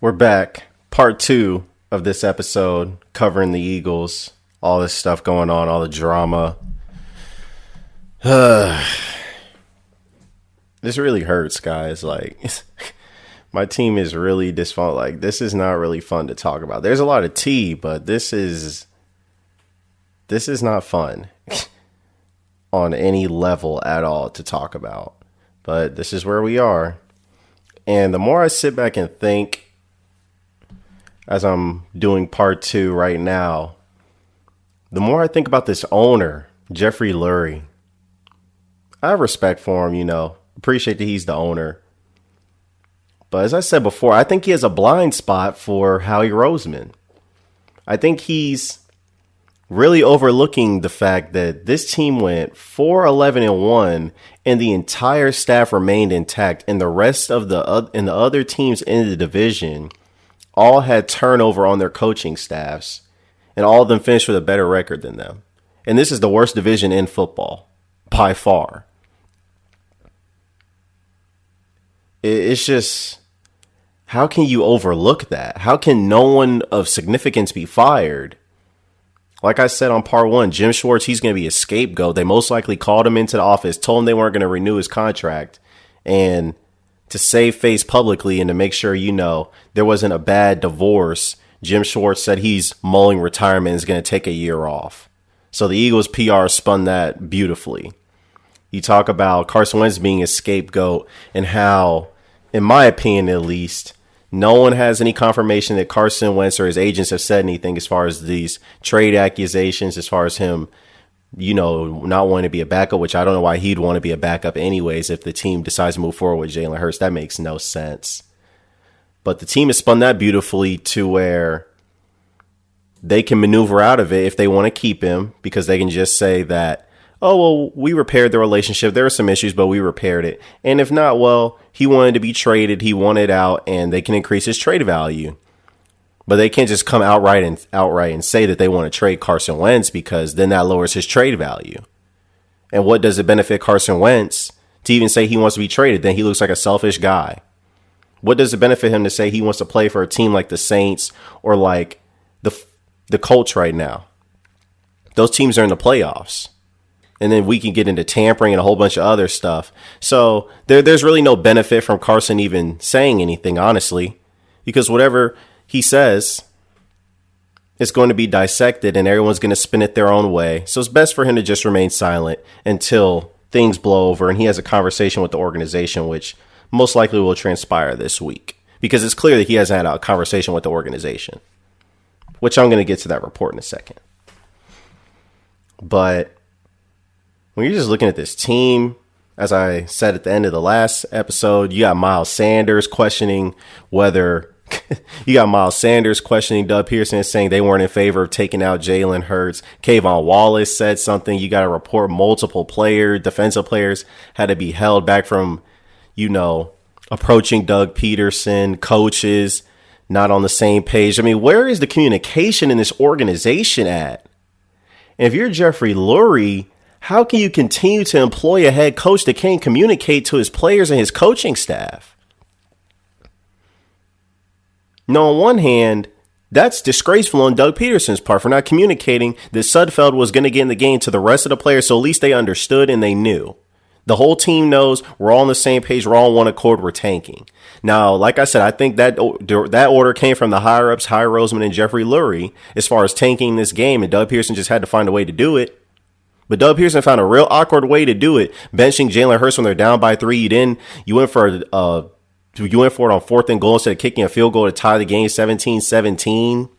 We're back. Part 2 of this episode covering the Eagles. All this stuff going on, all the drama. This really hurts, guys. Like, my team is really dysfunctional. Like, this is not really fun to talk about. There's a lot of tea, but this is not fun on any level at all to talk about. But this is where we are. And the more I sit back and think, as I'm doing part 2 right now, the more I think about this owner, Jeffrey Lurie. I have respect for him, appreciate that he's the owner. But as I said before, I think he has a blind spot for Howie Roseman. I think he's really overlooking the fact that this team went 4-11-1 and the entire staff remained intact, and the rest of the other teams in the division all had turnover on their coaching staffs, and all of them finished with a better record than them. And this is the worst division in football, by far. It's just, how can you overlook that? How can no one of significance be fired? Like I said on part 1, Jim Schwartz, he's going to be a scapegoat. They most likely called him into the office, told him they weren't going to renew his contract, and to save face publicly and to make sure, there wasn't a bad divorce, Jim Schwartz said he's mulling retirement and is going to take a year off. So the Eagles PR spun that beautifully. You talk about Carson Wentz being a scapegoat and how, in my opinion at least, no one has any confirmation that Carson Wentz or his agents have said anything as far as these trade accusations, as far as him not wanting to be a backup, which I don't know why he'd want to be a backup anyways if the team decides to move forward with Jalen Hurts. That makes no sense. But the team has spun that beautifully to where they can maneuver out of it if they want to keep him, because they can just say that, oh, well, we repaired the relationship. There were some issues, but we repaired it. And if not, well, he wanted to be traded. He wanted out, and they can increase his trade value. But they can't just come outright and say that they want to trade Carson Wentz, because then that lowers his trade value. And what does it benefit Carson Wentz to even say he wants to be traded? Then he looks like a selfish guy. What does it benefit him to say he wants to play for a team like the Saints or like the Colts right now? Those teams are in the playoffs. And then we can get into tampering and a whole bunch of other stuff. So there's really no benefit from Carson even saying anything, honestly, because whatever he says, it's going to be dissected and everyone's going to spin it their own way. So it's best for him to just remain silent until things blow over and he has a conversation with the organization, which most likely will transpire this week, because it's clear that he hasn't had a conversation with the organization, which I'm going to get to that report in a second. But when you're just looking at this team, as I said at the end of the last episode, you got Miles Sanders questioning Doug Pearson, saying they weren't in favor of taking out Jalen Hurts. Kayvon Wallace said something. You got to report multiple defensive players had to be held back from, approaching Doug Peterson, coaches not on the same page. I mean, where is the communication in this organization at? And if you're Jeffrey Lurie, how can you continue to employ a head coach that can't communicate to his players and his coaching staff? Now, on one hand, that's disgraceful on Doug Peterson's part for not communicating that Sudfeld was going to get in the game to the rest of the players, so at least they understood and they knew. The whole team knows we're all on the same page. We're all on one accord. We're tanking. Now, like I said, I think that order came from the higher-ups, Howie Roseman and Jeffrey Lurie, as far as tanking this game, and Doug Peterson just had to find a way to do it. But Doug Pearson found a real awkward way to do it, benching Jalen Hurts when they're down by 3. You went for it on 4th and goal instead of kicking a field goal to tie the game 17-17.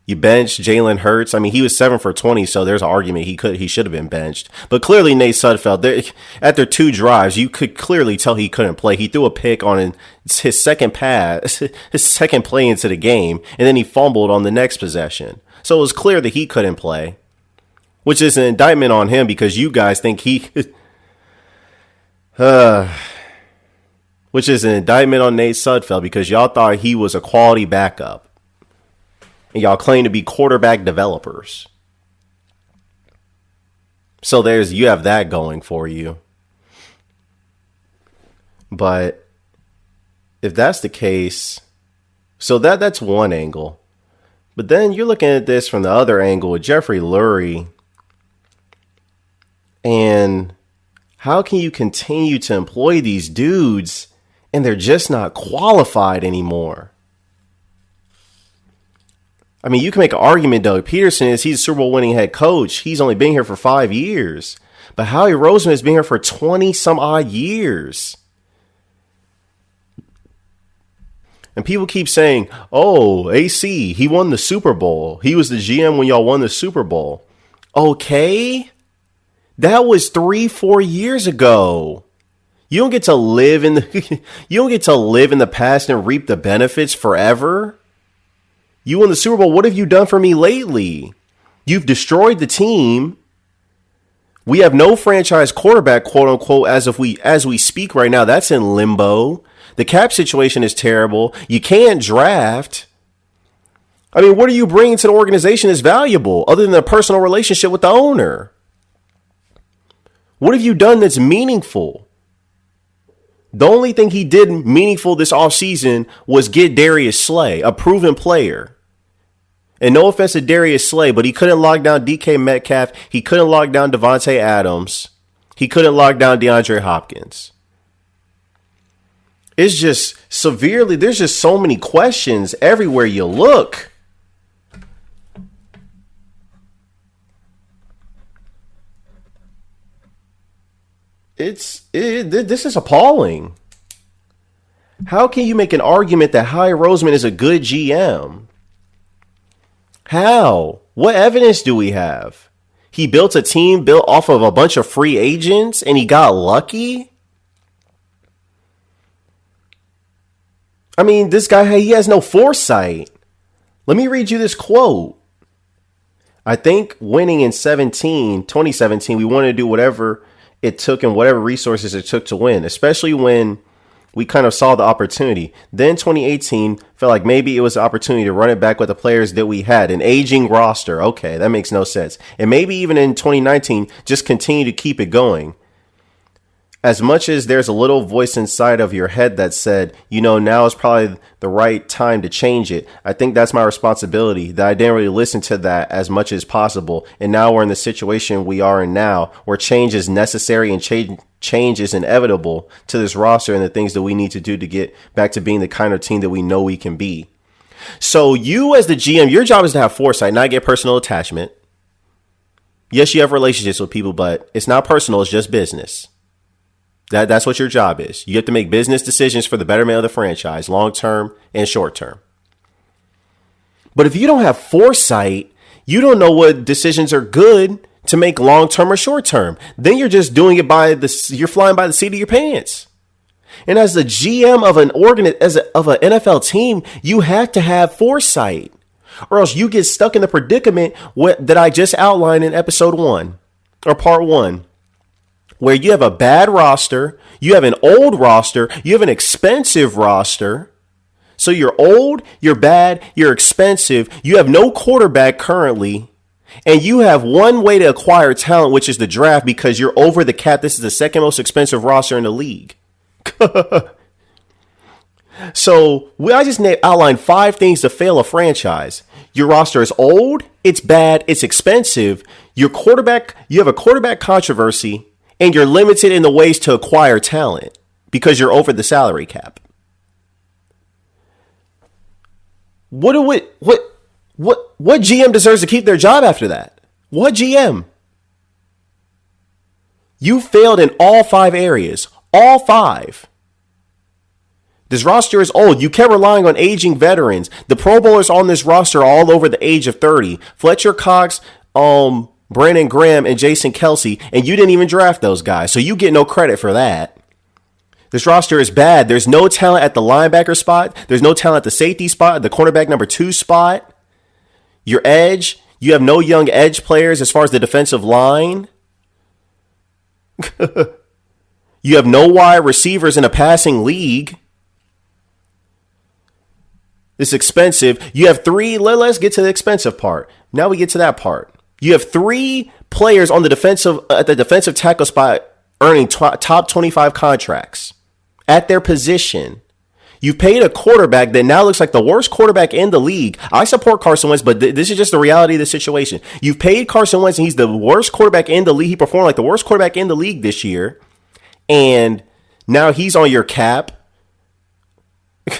You benched Jalen Hurts. I mean, he was 7 for 20, so there's an argument he should have been benched. But clearly, Nate Sudfeld, after 2 drives, you could clearly tell he couldn't play. He threw a pick on his second pass, his second play into the game, and then he fumbled on the next possession. So it was clear that he couldn't play, which is an indictment on him, because you guys think which is an indictment on Nate Sudfeld, because y'all thought he was a quality backup. And y'all claim to be quarterback developers. So you have that going for you. But if that's the case, So that's one angle. But then you're looking at this from the other angle with Jeffrey Lurie. And how can you continue to employ these dudes and they're just not qualified anymore? I mean, you can make an argument, Doug Peterson he's a Super Bowl winning head coach. He's only been here for 5 years. But Howie Roseman has been here for 20 some odd years. And people keep saying, oh, AC, he won the Super Bowl. He was the GM when y'all won the Super Bowl. Okay. That was 3-4 years ago. You don't get to live in the past and reap the benefits forever. You won the Super Bowl. What have you done for me lately? You've destroyed the team. We have no franchise quarterback, quote unquote, as we speak right now. That's in limbo. The cap situation is terrible. You can't draft. I mean, what are you bringing to the organization that's valuable other than a personal relationship with the owner? What have you done that's meaningful? The only thing he did meaningful this offseason was get Darius Slay, a proven player. And no offense to Darius Slay, but he couldn't lock down DK Metcalf. He couldn't lock down Devontae Adams. He couldn't lock down DeAndre Hopkins. It's just severely, there's just so many questions everywhere you look. This is appalling. How can you make an argument that Howie Roseman is a good GM? How? What evidence do we have? He built a team built off of a bunch of free agents and he got lucky? I mean, this guy, he has no foresight. Let me read you this quote. I think winning in 2017, we wanted to do whatever it took and whatever resources it took to win, especially when we kind of saw the opportunity. Then 2018 felt like maybe it was the opportunity to run it back with the players that we had, an aging roster. Okay, that makes no sense. And maybe even in 2019, just continue to keep it going. As much as there's a little voice inside of your head that said, now is probably the right time to change it. I think that's my responsibility, that I didn't really listen to that as much as possible. And now we're in the situation we are in now, where change is necessary and change is inevitable to this roster and the things that we need to do to get back to being the kind of team that we know we can be. So you as the GM, your job is to have foresight, not get personal attachment. Yes, you have relationships with people, but it's not personal. It's just business. That's what your job is. You have to make business decisions for the betterment of the franchise, long term and short term. But if you don't have foresight, you don't know what decisions are good to make long term or short term. Then you're just doing it you're flying by the seat of your pants. And as the GM of an NFL team, you have to have foresight, or else you get stuck in the predicament that I just outlined in episode 1 or part 1. Where you have a bad roster, you have an old roster, you have an expensive roster. So you're old, you're bad, you're expensive, you have no quarterback currently, and you have one way to acquire talent, which is the draft, because you're over the cap. This is the second most expensive roster in the league. So I just outlined 5 things to fail a franchise. Your roster is old, it's bad, it's expensive. You have a quarterback controversy. And you're limited in the ways to acquire talent because you're over the salary cap. What GM deserves to keep their job after that? What GM? You failed in all 5 areas. All 5. This roster is old. You kept relying on aging veterans. The Pro Bowlers on this roster are all over the age of 30. Fletcher Cox, Brandon Graham and Jason Kelsey, and you didn't even draft those guys, so you get no credit for that. This roster is bad. There's no talent at the linebacker spot. There's no talent at the safety spot, the cornerback number 2 spot. Your edge, you have no young edge players as far as the defensive line. You have no wide receivers in a passing league. It's expensive. You have 3. Let's get to the expensive part. Now we get to that part. You have 3 players on the defensive tackle spot earning top 25 contracts at their position. You've paid a quarterback that now looks like the worst quarterback in the league. I support Carson Wentz, but this is just the reality of the situation. You've paid Carson Wentz, and he's the worst quarterback in the league. He performed like the worst quarterback in the league this year. And now he's on your cap.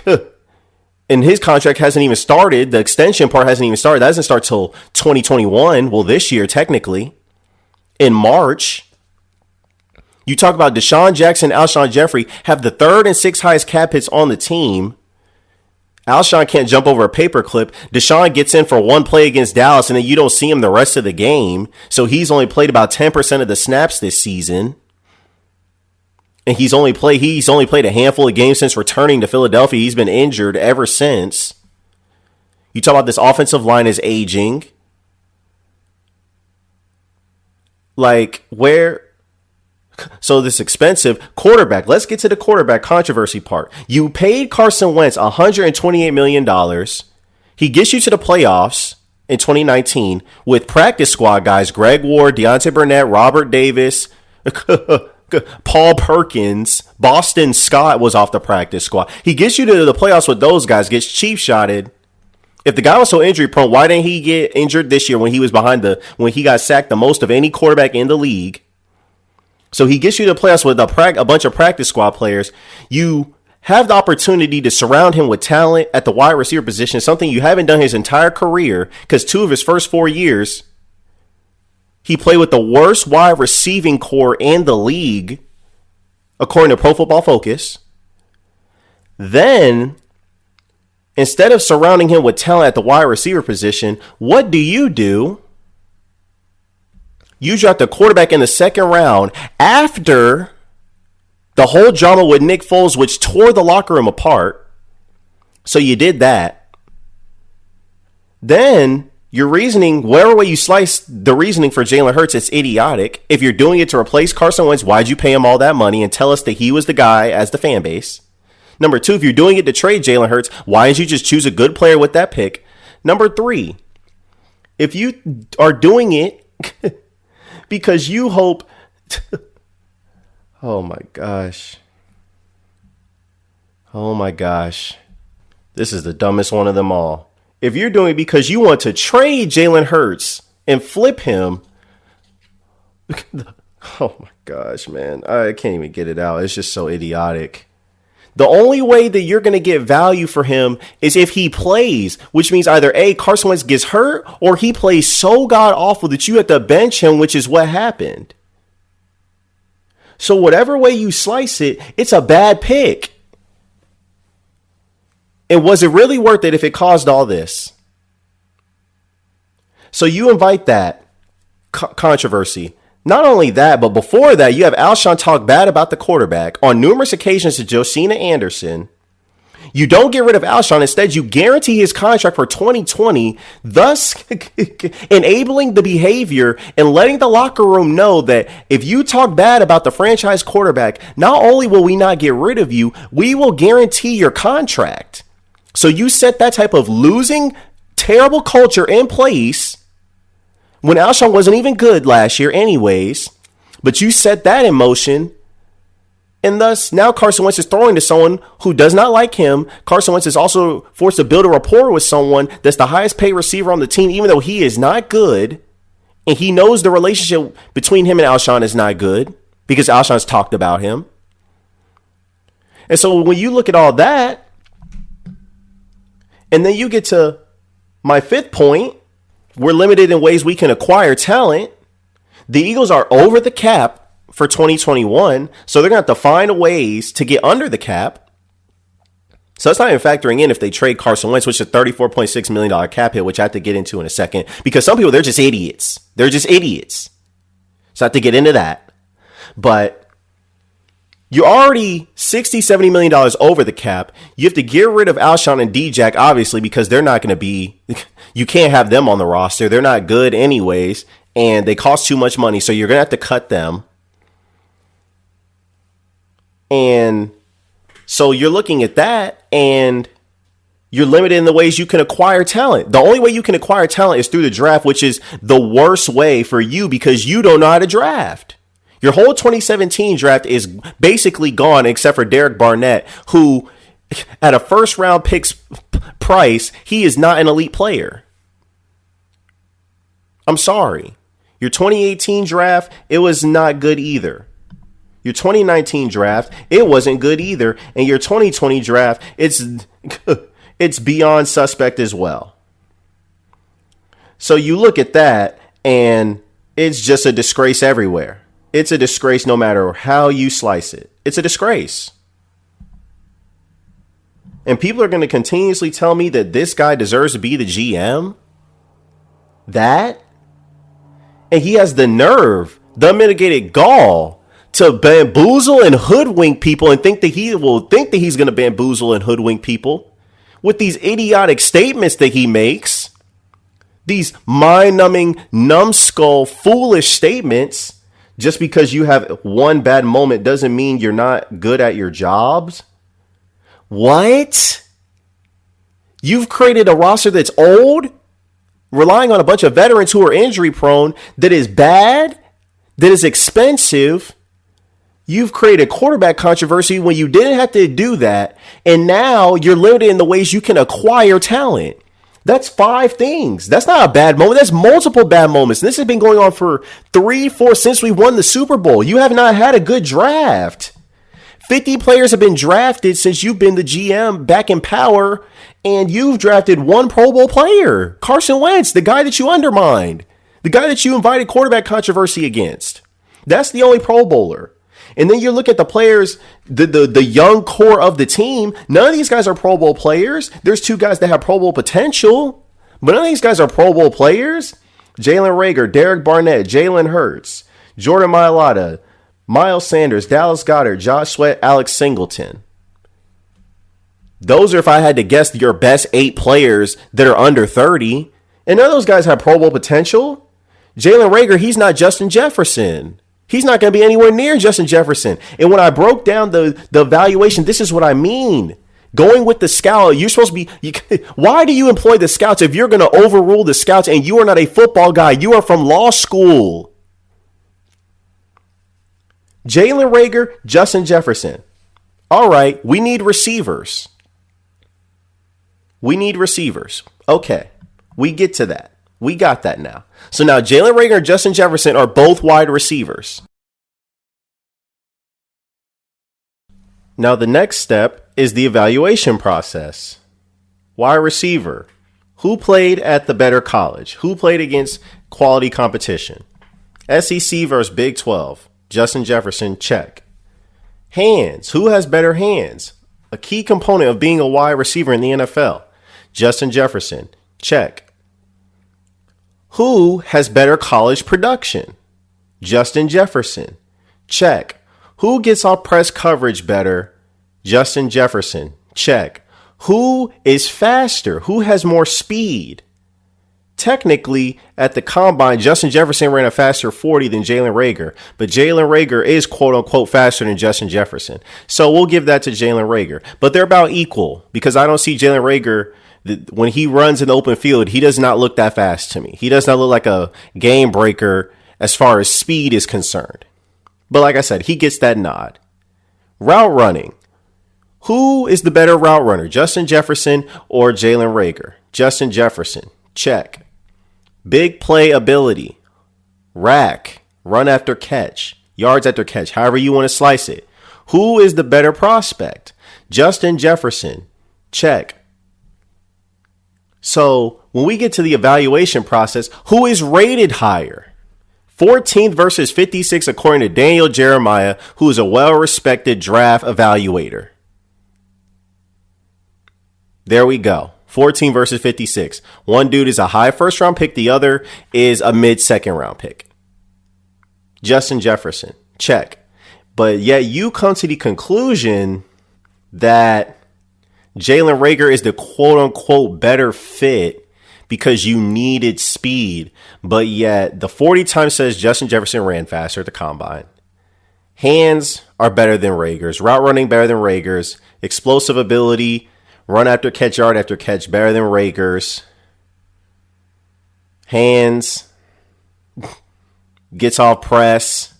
And his contract hasn't even started. The extension part hasn't even started. That doesn't start till 2021. Well, this year, technically, in March. You talk about Deshaun Jackson, Alshon Jeffrey have the third and sixth highest cap hits on the team. Alshon can't jump over a paperclip. Deshaun gets in for one play against Dallas, and then you don't see him the rest of the game. So he's only played about 10% of the snaps this season. And he's only played a handful of games since returning to Philadelphia. He's been injured ever since. You talk about this offensive line is aging. Like, where? So this expensive quarterback. Let's get to the quarterback controversy part. You paid Carson Wentz $128 million. He gets you to the playoffs in 2019 with practice squad guys, Greg Ward, Deontay Burnett, Robert Davis, Paul Perkins, Boston Scott was off the practice squad. He gets you to the playoffs with those guys, gets cheap shotted. If the guy was so injury prone, why didn't he get injured this year when he was when he got sacked the most of any quarterback in the league? So he gets you to the playoffs with a bunch of practice squad players. You have the opportunity to surround him with talent at the wide receiver position, something you haven't done his entire career, because 2 of his first 4 years, he played with the worst wide receiving core in the league, according to Pro Football Focus. Then, instead of surrounding him with talent at the wide receiver position, what do? You draft a quarterback in the second round after the whole drama with Nick Foles, which tore the locker room apart. So you did that. Then your reasoning, whatever way you slice the reasoning for Jalen Hurts, it's idiotic. If you're doing it to replace Carson Wentz, why'd you pay him all that money and tell us that he was the guy as the fan base? Number 2, if you're doing it to trade Jalen Hurts, why didn't you just choose a good player with that pick? Number 3, if you are doing it because you hope oh my gosh. This is the dumbest one of them all. If you're doing it because you want to trade Jalen Hurts and flip him, oh my gosh, man. I can't even get it out. It's just so idiotic. The only way that you're going to get value for him is if he plays, which means either A, Carson Wentz gets hurt, or he plays so god awful that you have to bench him, which is what happened. So whatever way you slice it, it's a bad pick. And was it really worth it if it caused all this? So you invite that controversy. Not only that, but before that, you have Alshon talk bad about the quarterback on numerous occasions to Josina Anderson. You don't get rid of Alshon. Instead, you guarantee his contract for 2020, thus enabling the behavior and letting the locker room know that if you talk bad about the franchise quarterback, not only will we not get rid of you, we will guarantee your contract. So you set that type of losing, terrible culture in place when Alshon wasn't even good last year anyways, but you set that in motion, and thus now Carson Wentz is throwing to someone who does not like him. Carson Wentz is also forced to build a rapport with someone that's the highest paid receiver on the team, even though he is not good, and he knows the relationship between him and Alshon is not good because Alshon's talked about him. And so when you look at all that, and then you get to my 5th point, we're limited in ways we can acquire talent. The Eagles are over the cap for 2021, so they're going to have to find ways to get under the cap. So that's not even factoring in if they trade Carson Wentz, which is a $34.6 million cap hit, which I have to get into in a second, because some people, they're just idiots. So I have to get into that. But you're already $60, $70 million over the cap. You have to get rid of Alshon and D-Jack, obviously, because they're not going to be... You can't have them on the roster. They're not good anyways, and they cost too much money, so you're going to have to cut them. And so you're looking at that, and you're limited in the ways you can acquire talent. The only way you can acquire talent is through the draft, which is the worst way for you because you don't know how to draft. Your whole 2017 draft is basically gone except for Derek Barnett, who At a first round pick's price, he is not an elite player. I'm sorry. Your 2018 draft, it was not good either. Your 2019 draft, it wasn't good either. And your 2020 draft, it's beyond suspect as well. So you look at that and it's just a disgrace everywhere. It's a disgrace no matter how you slice it. It's a disgrace. And people are going to continuously tell me that this guy deserves to be the GM. That? And he has the nerve, the unmitigated gall to bamboozle and hoodwink people and think that he's going to bamboozle and hoodwink people with these idiotic statements that he makes. These mind-numbing, numbskull, foolish statements. Just because you have one bad moment doesn't mean you're not good at your jobs. What? You've created a roster that's old, relying on a bunch of veterans who are injury prone, that is bad, that is expensive. You've created quarterback controversy when you didn't have to do that. And now you're limited in the ways you can acquire talent. That's 5 things. That's not a bad moment. That's multiple bad moments. This has been going on for 3-4 since we won the Super Bowl. You have not had a good draft. 50 players have been drafted since you've been the GM back in power, and you've drafted 1 Pro Bowl player, Carson Wentz, the guy that you undermined, the guy that you invited quarterback controversy against. That's the only Pro Bowler. And then you look at the players, the young core of the team. None of these guys are Pro Bowl players. There's 2 guys that have Pro Bowl potential, but none of these guys are Pro Bowl players. Jalen Reagor, Derek Barnett, Jalen Hurts, Jordan Mailata, Miles Sanders, Dallas Goedert, Josh Sweat, Alex Singleton. Those are, if I had to guess, your best 8 players that are under 30. And none of those guys have Pro Bowl potential. Jalen Reagor, he's not Justin Jefferson. He's not going to be anywhere near Justin Jefferson. And when I broke down the evaluation, this is what I mean. Going with the scout, you're supposed to be... why do you employ the scouts if you're going to overrule the scouts and you are not a football guy? You are from law school. Jalen Reagor, Justin Jefferson. All right, we need receivers. We need receivers. Okay, we get to that. We got that now. So now Jalen Reagor and Justin Jefferson are both wide receivers. Now the next step is the evaluation process. Wide receiver. Who played at the better college? Who played against quality competition? SEC versus Big 12. Justin Jefferson, check. Hands. Who has better hands? A key component of being a wide receiver in the NFL. Justin Jefferson, check. Who has better college production? Justin Jefferson, check. Who gets off press coverage better? Justin Jefferson, check. Who is faster? Who has more speed? Technically, at the combine, Justin Jefferson ran a faster 40 than Jalen Reagor, but Jalen Reagor is quote unquote faster than Justin Jefferson. So we'll give that to Jalen Reagor, but they're about equal because I don't see Jalen Reagor. When he runs in the open field, he does not look that fast to me. He does not look like a game breaker as far as speed is concerned. But like I said, he gets that nod. Route running. Who is the better route runner, Justin Jefferson or Jalen Reagor? Justin Jefferson, check. Big play ability. Rack, run after catch, yards after catch, however you want to slice it. Who is the better prospect? Justin Jefferson, check. So when we get to the evaluation process, who is rated higher? 14th versus 56, according to Daniel Jeremiah, who is a well-respected draft evaluator. There we go. 14 versus 56. One dude is a high first-round pick. The other is a mid-second-round pick. Justin Jefferson, check. But yet you come to the conclusion that Jalen Reagor is the quote-unquote better fit because you needed speed. But yet the 40 times says Justin Jefferson ran faster at the combine. Hands are better than Reagor's. Route running better than Reagor's. Explosive ability, run after catch, yard after catch, better than Reagor's. Hands, gets off press.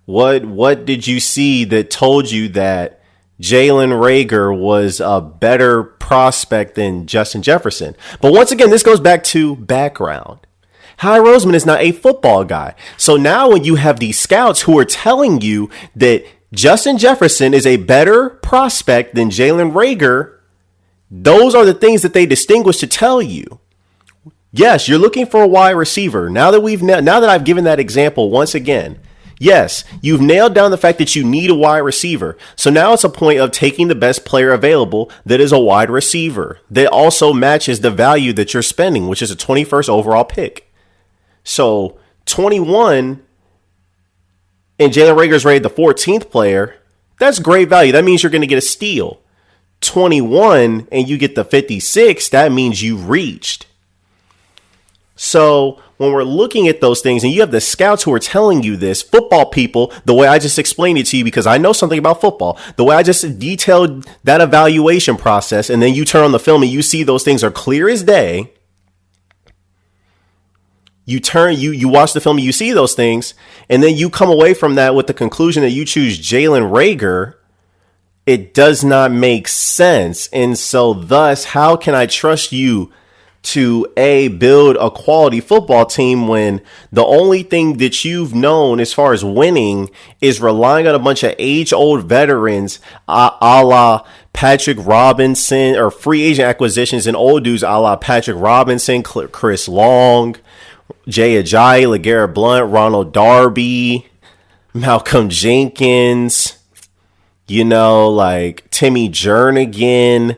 What did you see that told you that Jalen Reagor was a better prospect than Justin Jefferson. But once again, this goes back to background. Howie Roseman is not a football guy. So now when you have these scouts who are telling you that Justin Jefferson is a better prospect than Jalen Reagor, those are the things that they distinguish to tell you. Yes, you're looking for a wide receiver. Now that I've given that example once again, yes, you've nailed down the fact that you need a wide receiver. So now it's a point of taking the best player available that is a wide receiver that also matches the value that you're spending, which is a 21st overall pick. So 21 and Jalen Reagor's rated the 14th player. That's great value. That means you're going to get a steal. 21 and you get the 56. That means you reached. So when we're looking at those things and you have the scouts who are telling you this, football people, the way I just explained it to you because I know something about football, the way I just detailed that evaluation process, and then you turn on the film and you see those things are clear as day. You watch the film and you see those things, and then you come away from that with the conclusion that you choose Jalen Reagor. It does not make sense. And so thus, how can I trust you to build a quality football team when the only thing that you've known as far as winning is relying on a bunch of age-old veterans a la Patrick Robinson, or free agent acquisitions and old dudes a la Patrick Robinson, Chris Long, Jay Ajayi, LeGarrette Blount, Ronald Darby, Malcolm Jenkins, like Timmy Jernigan,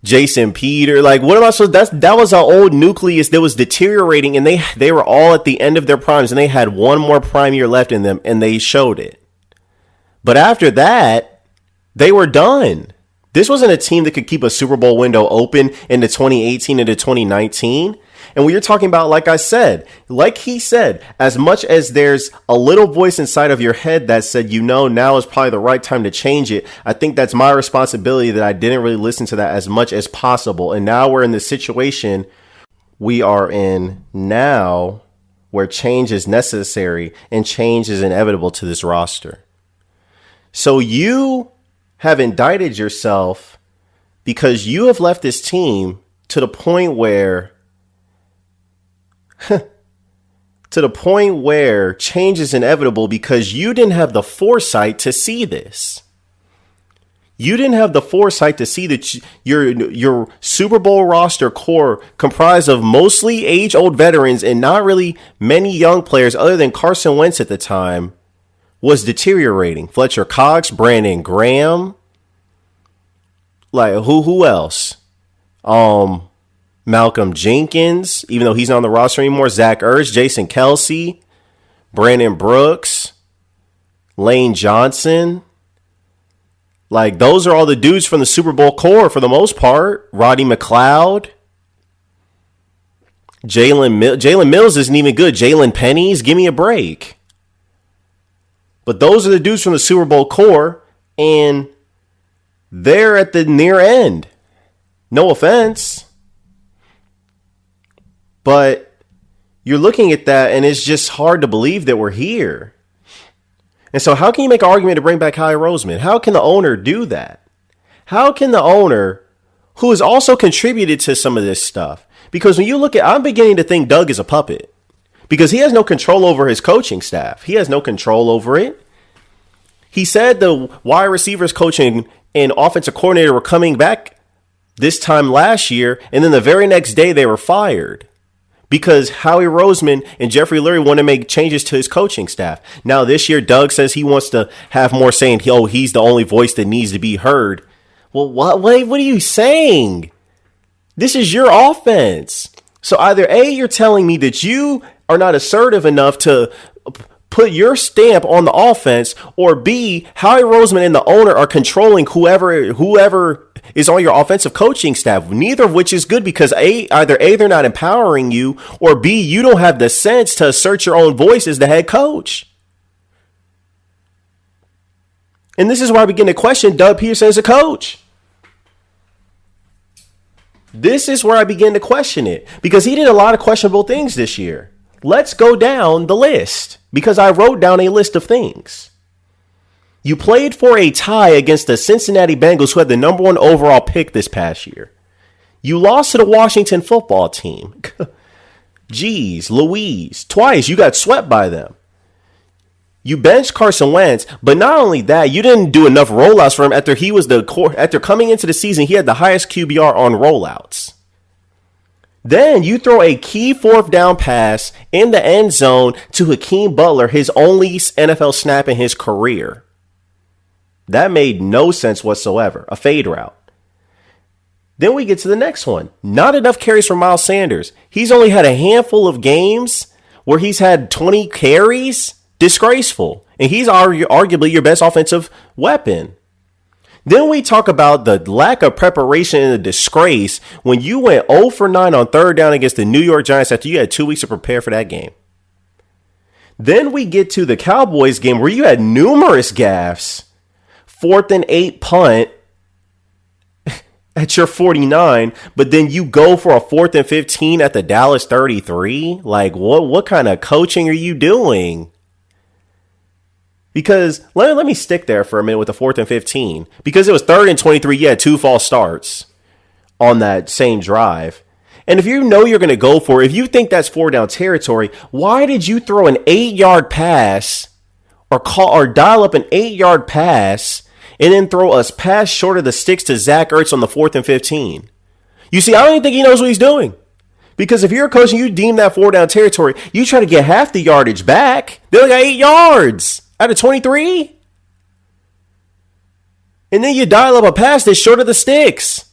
Jason Peter. Like, what am I supposed? That was an old nucleus that was deteriorating, and they were all at the end of their primes, and they had one more prime year left in them, and they showed it. But after that, they were done. This wasn't a team that could keep a Super Bowl window open into 2018 into 2019. And when you're talking about, like he said, as much as there's a little voice inside of your head that said, now is probably the right time to change it. I think that's my responsibility that I didn't really listen to that as much as possible. And now we're in the situation we are in now where change is necessary and change is inevitable to this roster. So you have indicted yourself because you have left this team to the point where change is inevitable because you didn't have the foresight to see this. You didn't have the foresight to see that your Super Bowl roster core comprised of mostly age-old veterans and not really many young players other than Carson Wentz at the time was deteriorating. Fletcher Cox, Brandon Graham, like who else? Malcolm Jenkins, even though he's not on the roster anymore, Zach Ertz, Jason Kelsey, Brandon Brooks, Lane Johnson. Like, those are all the dudes from the Super Bowl core for the most part. Roddy McLeod. Jalen Mills isn't even good. Jalen Pennies, give me a break. But those are the dudes from the Super Bowl core, and they're at the near end. No offense. But you're looking at that, and it's just hard to believe that we're here. And so how can you make an argument to bring back Howie Roseman? How can the owner do that? How can the owner, who has also contributed to some of this stuff? Because when you look at, I'm beginning to think Doug is a puppet. Because he has no control over his coaching staff. He has no control over it. He said the wide receivers coaching and offensive coordinator were coming back this time last year, and then the very next day they were fired. Because Howie Roseman and Jeffrey Lurie want to make changes to his coaching staff. Now this year, Doug says he wants to have more saying. He's the only voice that needs to be heard. Well, what are you saying? This is your offense. So either A, you're telling me that you are not assertive enough to put your stamp on the offense, or B, Howie Roseman and the owner are controlling whoever is on your offensive coaching staff, neither of which is good because either A, they're not empowering you, or B, you don't have the sense to assert your own voice as the head coach. And this is where I begin to question Doug Peterson as a coach. This is where I begin to question it because he did a lot of questionable things this year. Let's go down the list because I wrote down a list of things. You played for a tie against the Cincinnati Bengals, who had the number 1 overall pick this past year. You lost to the Washington football team. Jeez, Louise. Twice you got swept by them. You benched Carson Wentz, but not only that, you didn't do enough rollouts for him after coming into the season, he had the highest QBR on rollouts. Then you throw a key 4th down pass in the end zone to Hakeem Butler, his only NFL snap in his career. That made no sense whatsoever. A fade route. Then we get to the next one. Not enough carries for Miles Sanders. He's only had a handful of games where he's had 20 carries. Disgraceful. And he's arguably your best offensive weapon. Then we talk about the lack of preparation and the disgrace when you went 0 for 9 on 3rd down against the New York Giants after you had 2 weeks to prepare for that game. Then we get to the Cowboys game where you had numerous gaffes. 4th and 8 punt at your 49, but then you go for a 4th and 15 at the Dallas 33. Like, what kind of coaching are you doing? Because let me stick there for a minute with the 4th and 15. Because it was 3rd and 23, you had 2 false starts on that same drive. And if you know you're going to go for it, if you think that's 4 down territory, why did you throw an 8-yard pass or dial up an 8-yard pass and then throw us pass short of the sticks to Zach Ertz on the 4th and 15? You see, I don't even think he knows what he's doing. Because if you're a coach and you deem that 4 down territory, you try to get half the yardage back. They only got 8 yards out of 23. And then you dial up a pass that's short of the sticks.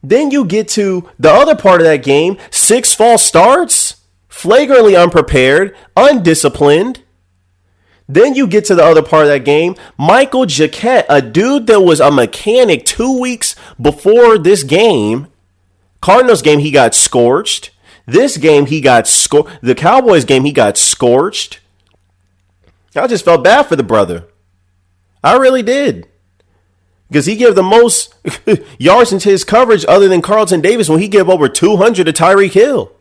Then you get to the other part of that game, 6 false starts, flagrantly unprepared, undisciplined. Then you get to the other part of that game, Michael Jacquet, a dude that was a mechanic 2 weeks before this game. Cardinals game, he got scorched. This game, he got scorched. The Cowboys game, he got scorched. I just felt bad for the brother. I really did. Because he gave the most yards into his coverage other than Carlton Davis when he gave over 200 to Tyreek Hill.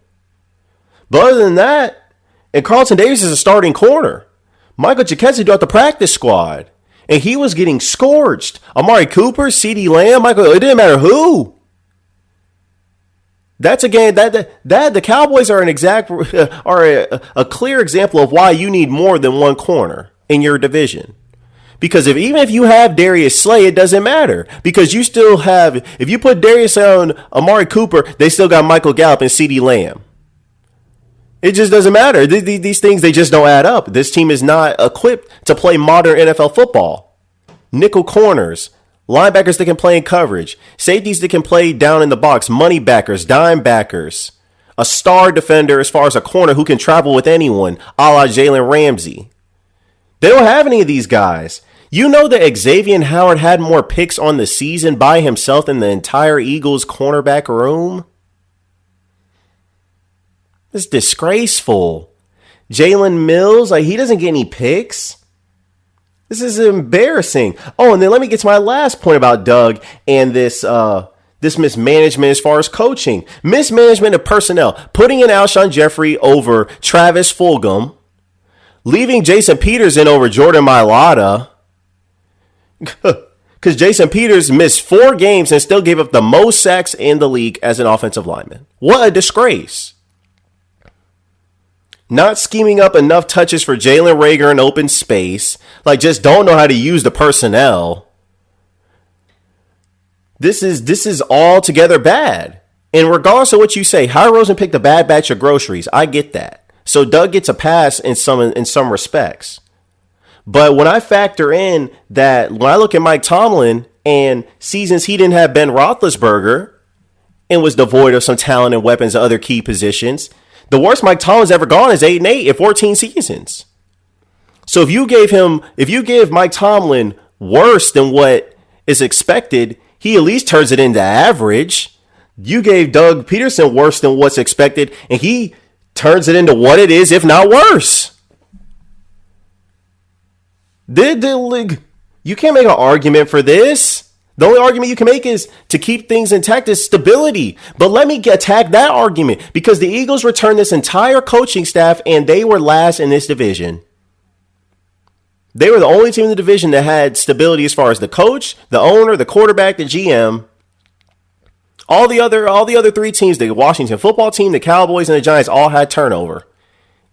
But other than that, and Carlton Davis is a starting corner. Michael Jacquet's throughout the practice squad. And he was getting scorched. Amari Cooper, CeeDee Lamb, it didn't matter who. That's a game that the Cowboys are a clear example of why you need more than one corner in your division. Because even if you have Darius Slay, it doesn't matter. Because you still have, if you put Darius on Amari Cooper, they still got Michael Gallup and CeeDee Lamb. It just doesn't matter. These things, they just don't add up. This team is not equipped to play modern NFL football. Nickel corners, linebackers that can play in coverage, safeties that can play down in the box, money backers, dime backers, a star defender as far as a corner who can travel with anyone, a la Jalen Ramsey. They don't have any of these guys. You know that Xavier Howard had more picks on the season by himself than the entire Eagles cornerback room? It's disgraceful. Jalen Mills, he doesn't get any picks. This is embarrassing. Oh, and then let me get to my last point about Doug and this mismanagement as far as coaching. Mismanagement of personnel. Putting in Alshon Jeffrey over Travis Fulgham. Leaving Jason Peters in over Jordan Mailata. Because Jason Peters missed 4 games and still gave up the most sacks in the league as an offensive lineman. What a disgrace. Not scheming up enough touches for Jalen Reagor in open space. Just don't know how to use the personnel. This is altogether bad. And regardless of what you say, Howie Roseman picked a bad batch of groceries. I get that. So Doug gets a pass in some respects. But when I factor in that, when I look at Mike Tomlin and seasons he didn't have Ben Roethlisberger and was devoid of some talent and weapons at other key positions, the worst Mike Tomlin's ever gone is 8-8 in 14 seasons. So if you give Mike Tomlin worse than what is expected, he at least turns it into average. You gave Doug Peterson worse than what's expected, and he turns it into what it is, if not worse. You can't make an argument for this. The only argument you can make is to keep things intact is stability. But let me attack that argument, because the Eagles returned this entire coaching staff and they were last in this division. They were the only team in the division that had stability as far as the coach, the owner, the quarterback, the GM. All the other three teams, the Washington football team, the Cowboys, and the Giants, all had turnover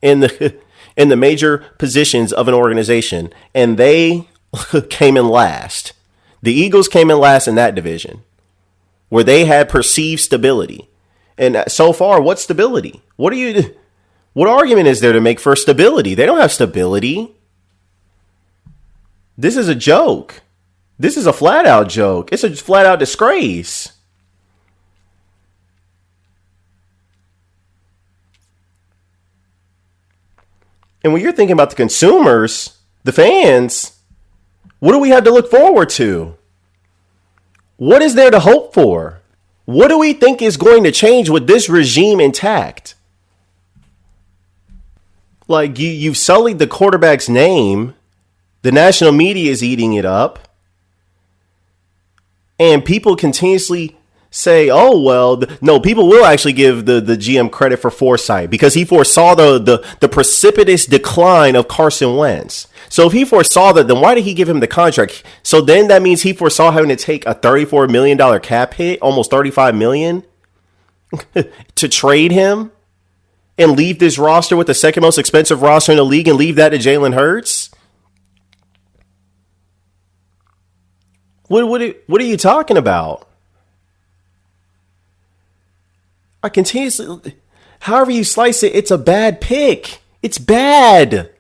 in the major positions of an organization, and they came in last. The Eagles came in last in that division, where they had perceived stability. And so far, what stability? What argument is there to make for stability? They don't have stability. This is a joke. This is a flat out joke. It's a flat out disgrace. And when you're thinking about the consumers, the fans, what do we have to look forward to? What is there to hope for? What do we think is going to change with this regime intact? Like, you've sullied the quarterback's name. The national media is eating it up. And people continuously say, oh, well, no, people will actually give the GM credit for foresight because he foresaw the precipitous decline of Carson Wentz. So if he foresaw that, then why did he give him the contract? So then that means he foresaw having to take a $34 million cap hit, almost $35 million, to trade him and leave this roster with the second most expensive roster in the league and leave that to Jalen Hurts? What are you talking about? I continuously, however you slice it, it's a bad pick. It's bad.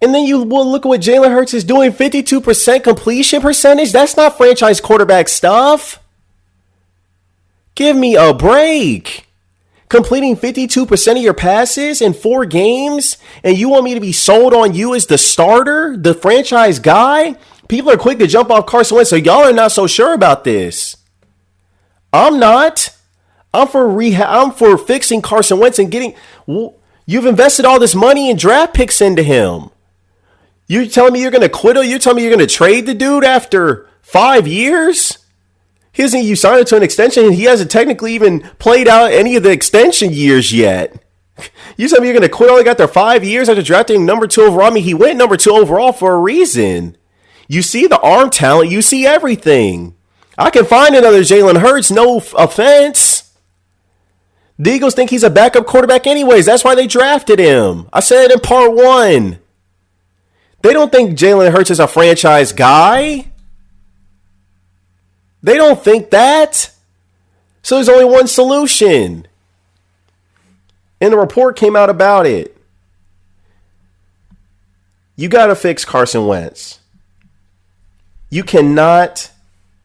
And then you will look at what Jalen Hurts is doing, 52% completion percentage. That's not franchise quarterback stuff. Give me a break. Completing 52% of your passes in 4 games, and you want me to be sold on you as the starter, the franchise guy? People are quick to jump off Carson Wentz, so y'all are not so sure about this. I'm not. I'm for fixing Carson Wentz and getting. You've invested all this money and draft picks into him. You're telling me you're going to quit him? You're telling me you're going to trade the dude after 5 years? You signed him to an extension and he hasn't technically even played out any of the extension years yet. You tell me you're going to quit all he got there 5 years after drafting number 2 overall? I mean, he went number 2 overall for a reason. You see the arm talent. You see everything. I can find another Jalen Hurts. No offense. The Eagles think he's a backup quarterback anyways. That's why they drafted him. I said it in part 1. They don't think Jalen Hurts is a franchise guy. They don't think that. So there's only one solution. And the report came out about it. You got to fix Carson Wentz. You cannot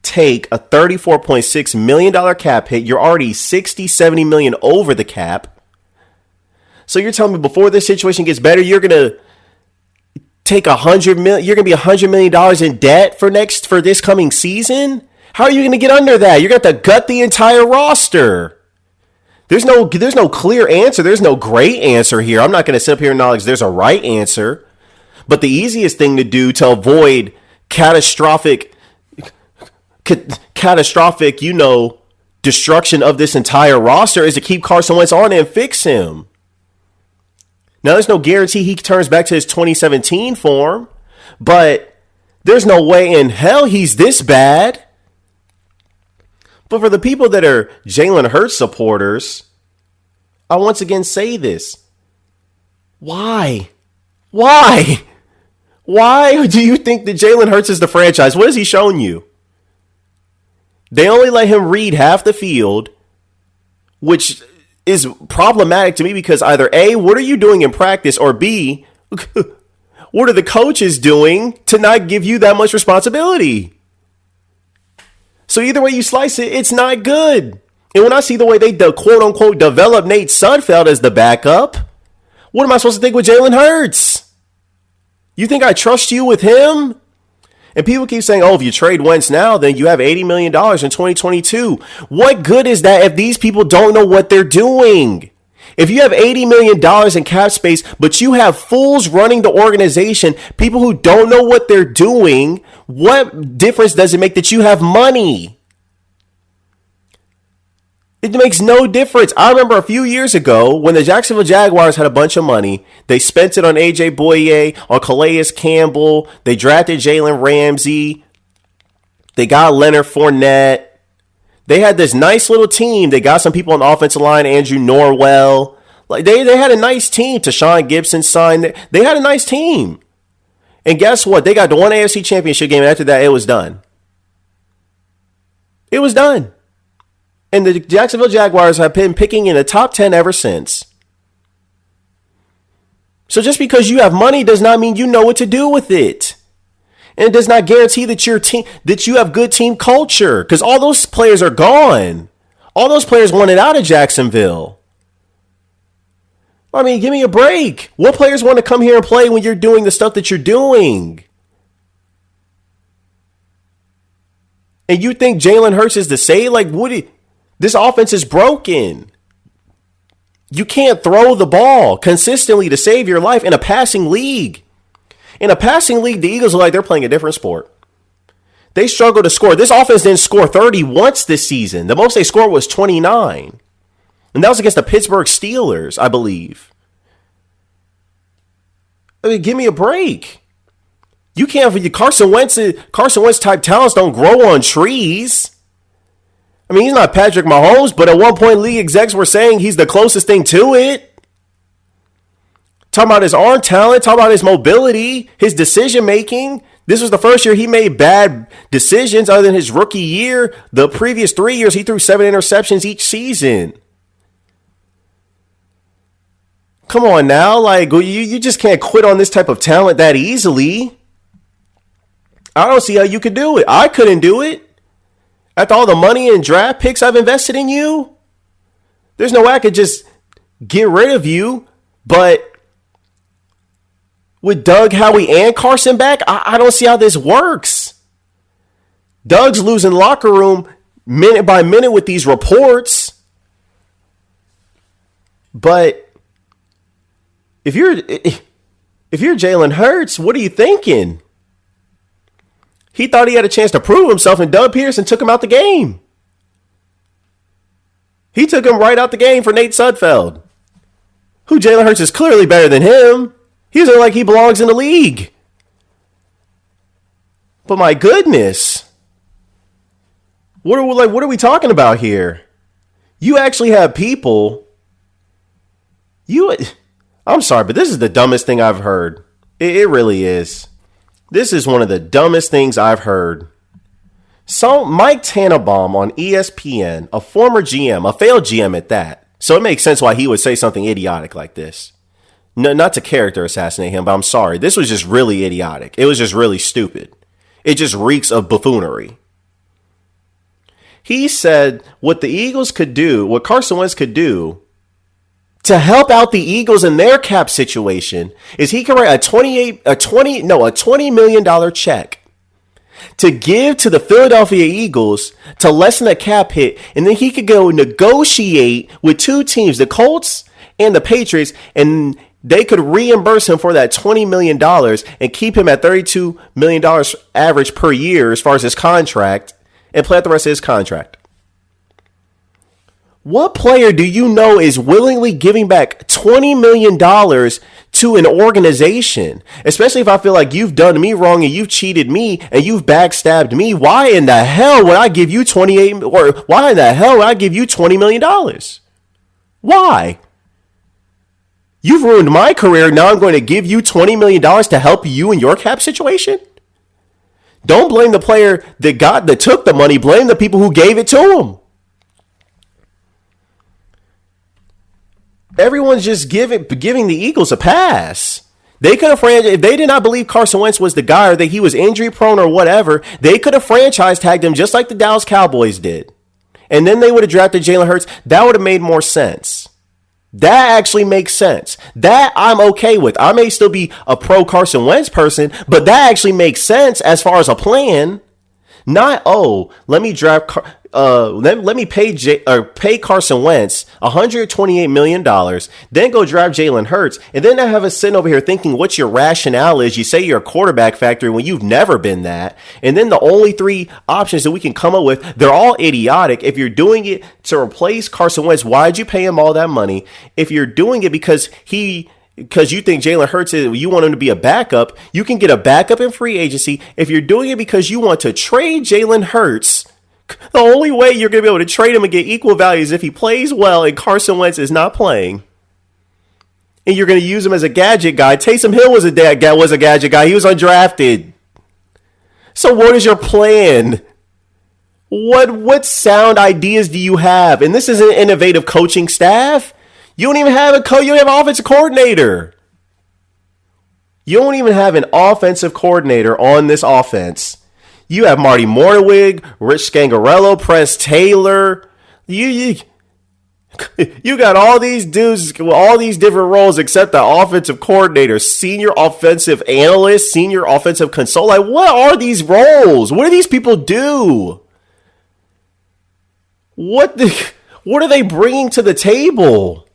take a $34.6 million cap hit. You're already $60-70 million over the cap. So you're telling me before this situation gets better, you're going to take $100 million. You're going to be $100 million in debt for this coming season. How are you going to get under that? You're going to have to gut the entire roster. There's no clear answer. There's no great answer here. I'm not going to sit up here and acknowledge there's a right answer. But the easiest thing to do to avoid catastrophic, destruction of this entire roster is to keep Carson Wentz on and fix him. Now, there's no guarantee he turns back to his 2017 form, but there's no way in hell he's this bad. But for the people that are Jalen Hurts supporters, I once again say this. Why? Why do you think that Jalen Hurts is the franchise? What has he shown you? They only let him read half the field, which is problematic to me because either A, what are you doing in practice? Or B, what are the coaches doing to not give you that much responsibility? So either way you slice it, it's not good. And when I see the way they quote unquote develop Nate Sudfeld as the backup, what am I supposed to think with Jalen Hurts? You think I trust you with him? And people keep saying, oh, if you trade Wentz now, then you have $80 million in 2022. What good is that if these people don't know what they're doing? If you have $80 million in cap space, but you have fools running the organization, people who don't know what they're doing, what difference does it make that you have money? It makes no difference. I remember a few years ago when the Jacksonville Jaguars had a bunch of money. They spent it on A.J. Boye, on Calais Campbell. They drafted Jalen Ramsey. They got Leonard Fournette. They had this nice little team. They got some people on the offensive line, Andrew Norwell. Like they had a nice team. Tashawn Gibson signed. They had a nice team. And guess what? They got the one AFC Championship game. And after that, it was done. It was done. And the Jacksonville Jaguars have been picking in the top 10 ever since. So just because you have money does not mean you know what to do with it. And it does not guarantee that your team, that you have good team culture. Because all those players are gone. All those players wanted out of Jacksonville. I mean, give me a break. What players want to come here and play when you're doing the stuff that you're doing? And you think Jalen Hurts is the same? Like, this offense is broken. You can't throw the ball consistently to save your life in a passing league. In a passing league, the Eagles look like they're playing a different sport. They struggle to score. This offense didn't score 30 once this season. The most they scored was 29. And that was against the Pittsburgh Steelers, I believe. I mean, give me a break. You can't. Carson Wentz type talents don't grow on trees. I mean, he's not Patrick Mahomes, but at one point, league execs were saying he's the closest thing to it. Talking about his arm talent, talking about his mobility, his decision making. This was the first year he made bad decisions other than his rookie year. The previous 3 years, he threw 7 interceptions each season. Come on now. Like, you just can't quit on this type of talent that easily. I don't see how you could do it. I couldn't do it. After all the money and draft picks I've invested in you, there's no way I could just get rid of you. But with Doug, Howie, and Carson back, I don't see how this works. Doug's losing locker room minute by minute with these reports. But if you're Jalen Hurts, what are you thinking? He thought he had a chance to prove himself, and Doug Peterson took him out the game. He took him right out the game for Nate Sudfeld, who Jalen Hurts is clearly better than him. He's like he belongs in the league. But my goodness, what are we talking about here? You actually have people. I'm sorry, but this is the dumbest thing I've heard. It really is. This is one of the dumbest things I've heard. So Mike Tannenbaum on ESPN, a former GM, a failed GM at that. So it makes sense why he would say something idiotic like this. No, not to character assassinate him, but I'm sorry. This was just really idiotic. It was just really stupid. It just reeks of buffoonery. He said what the Eagles could do, what Carson Wentz could do to help out the Eagles in their cap situation is he can write a $20 million check to give to the Philadelphia Eagles to lessen the cap hit. And then he could go negotiate with two teams, the Colts and the Patriots, and they could reimburse him for that $20 million and keep him at $32 million average per year as far as his contract and play out the rest of his contract. What player do you know is willingly giving back $20 million to an organization? Especially if I feel like you've done me wrong and you've cheated me and you've backstabbed me. Why in the hell would I give you $20 million? Why? You've ruined my career. Now I'm going to give you $20 million to help you in your cap situation? Don't blame the player that took the money. Blame the people who gave it to him. Everyone's just giving the Eagles a pass. They could have if they did not believe Carson Wentz was the guy or that he was injury prone or whatever, they could have franchise tagged him just like the Dallas Cowboys did. And then they would have drafted Jalen Hurts. That would have made more sense. That actually makes sense. That I'm okay with. I may still be a pro Carson Wentz person, but that actually makes sense as far as a plan. Not, let me draft. let me pay Carson Wentz $128 million, then go draft Jalen Hurts, and then I have us sitting over here thinking what your rationale is. You say you're a quarterback factory when you've never been that. And then the only three options that we can come up with, they're all idiotic. If you're doing it to replace Carson Wentz, why'd you pay him all that money? If you're doing it because you think Jalen Hurts you want him to be a backup, you can get a backup in free agency. If you're doing it because you want to trade Jalen Hurts, the only way you're going to be able to trade him and get equal value is if he plays well and Carson Wentz is not playing. And you're going to use him as a gadget guy. Taysom Hill was a gadget guy. He was undrafted. So what is your plan? What sound ideas do you have? And this is an innovative coaching staff. You don't even have you don't have an offensive coordinator. You don't even have an offensive coordinator on this offense. You have Marty Mornhinweg, Rich Scangarello, Press Taylor. You got all these dudes with all these different roles except the offensive coordinator, senior offensive analyst, senior offensive consultant. Like, what are these roles? What do these people do? What are they bringing to the table?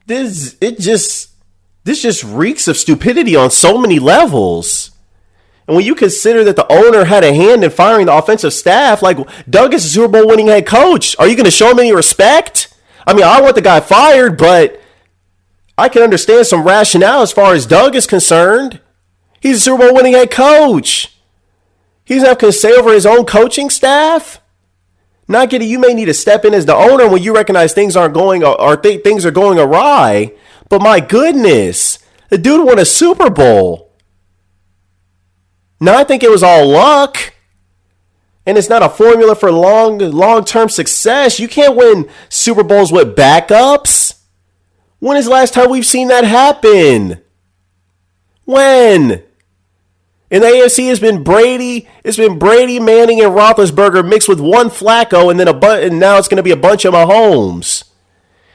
This just reeks of stupidity on so many levels. And when you consider that the owner had a hand in firing the offensive staff, like Doug is a Super Bowl winning head coach, are you going to show him any respect? I mean, I want the guy fired, but I can understand some rationale as far as Doug is concerned. He's a Super Bowl winning head coach. He doesn't have to say over his own coaching staff. Not getting, you may need to step in as the owner when you recognize things aren't going or things are going awry. But my goodness, the dude won a Super Bowl. Now I think it was all luck, and it's not a formula for long-term success. You can't win Super Bowls with backups. When is the last time we've seen that happen? When? In the AFC, it's been Brady, Manning, and Roethlisberger mixed with one Flacco, and now it's going to be a bunch of Mahomes.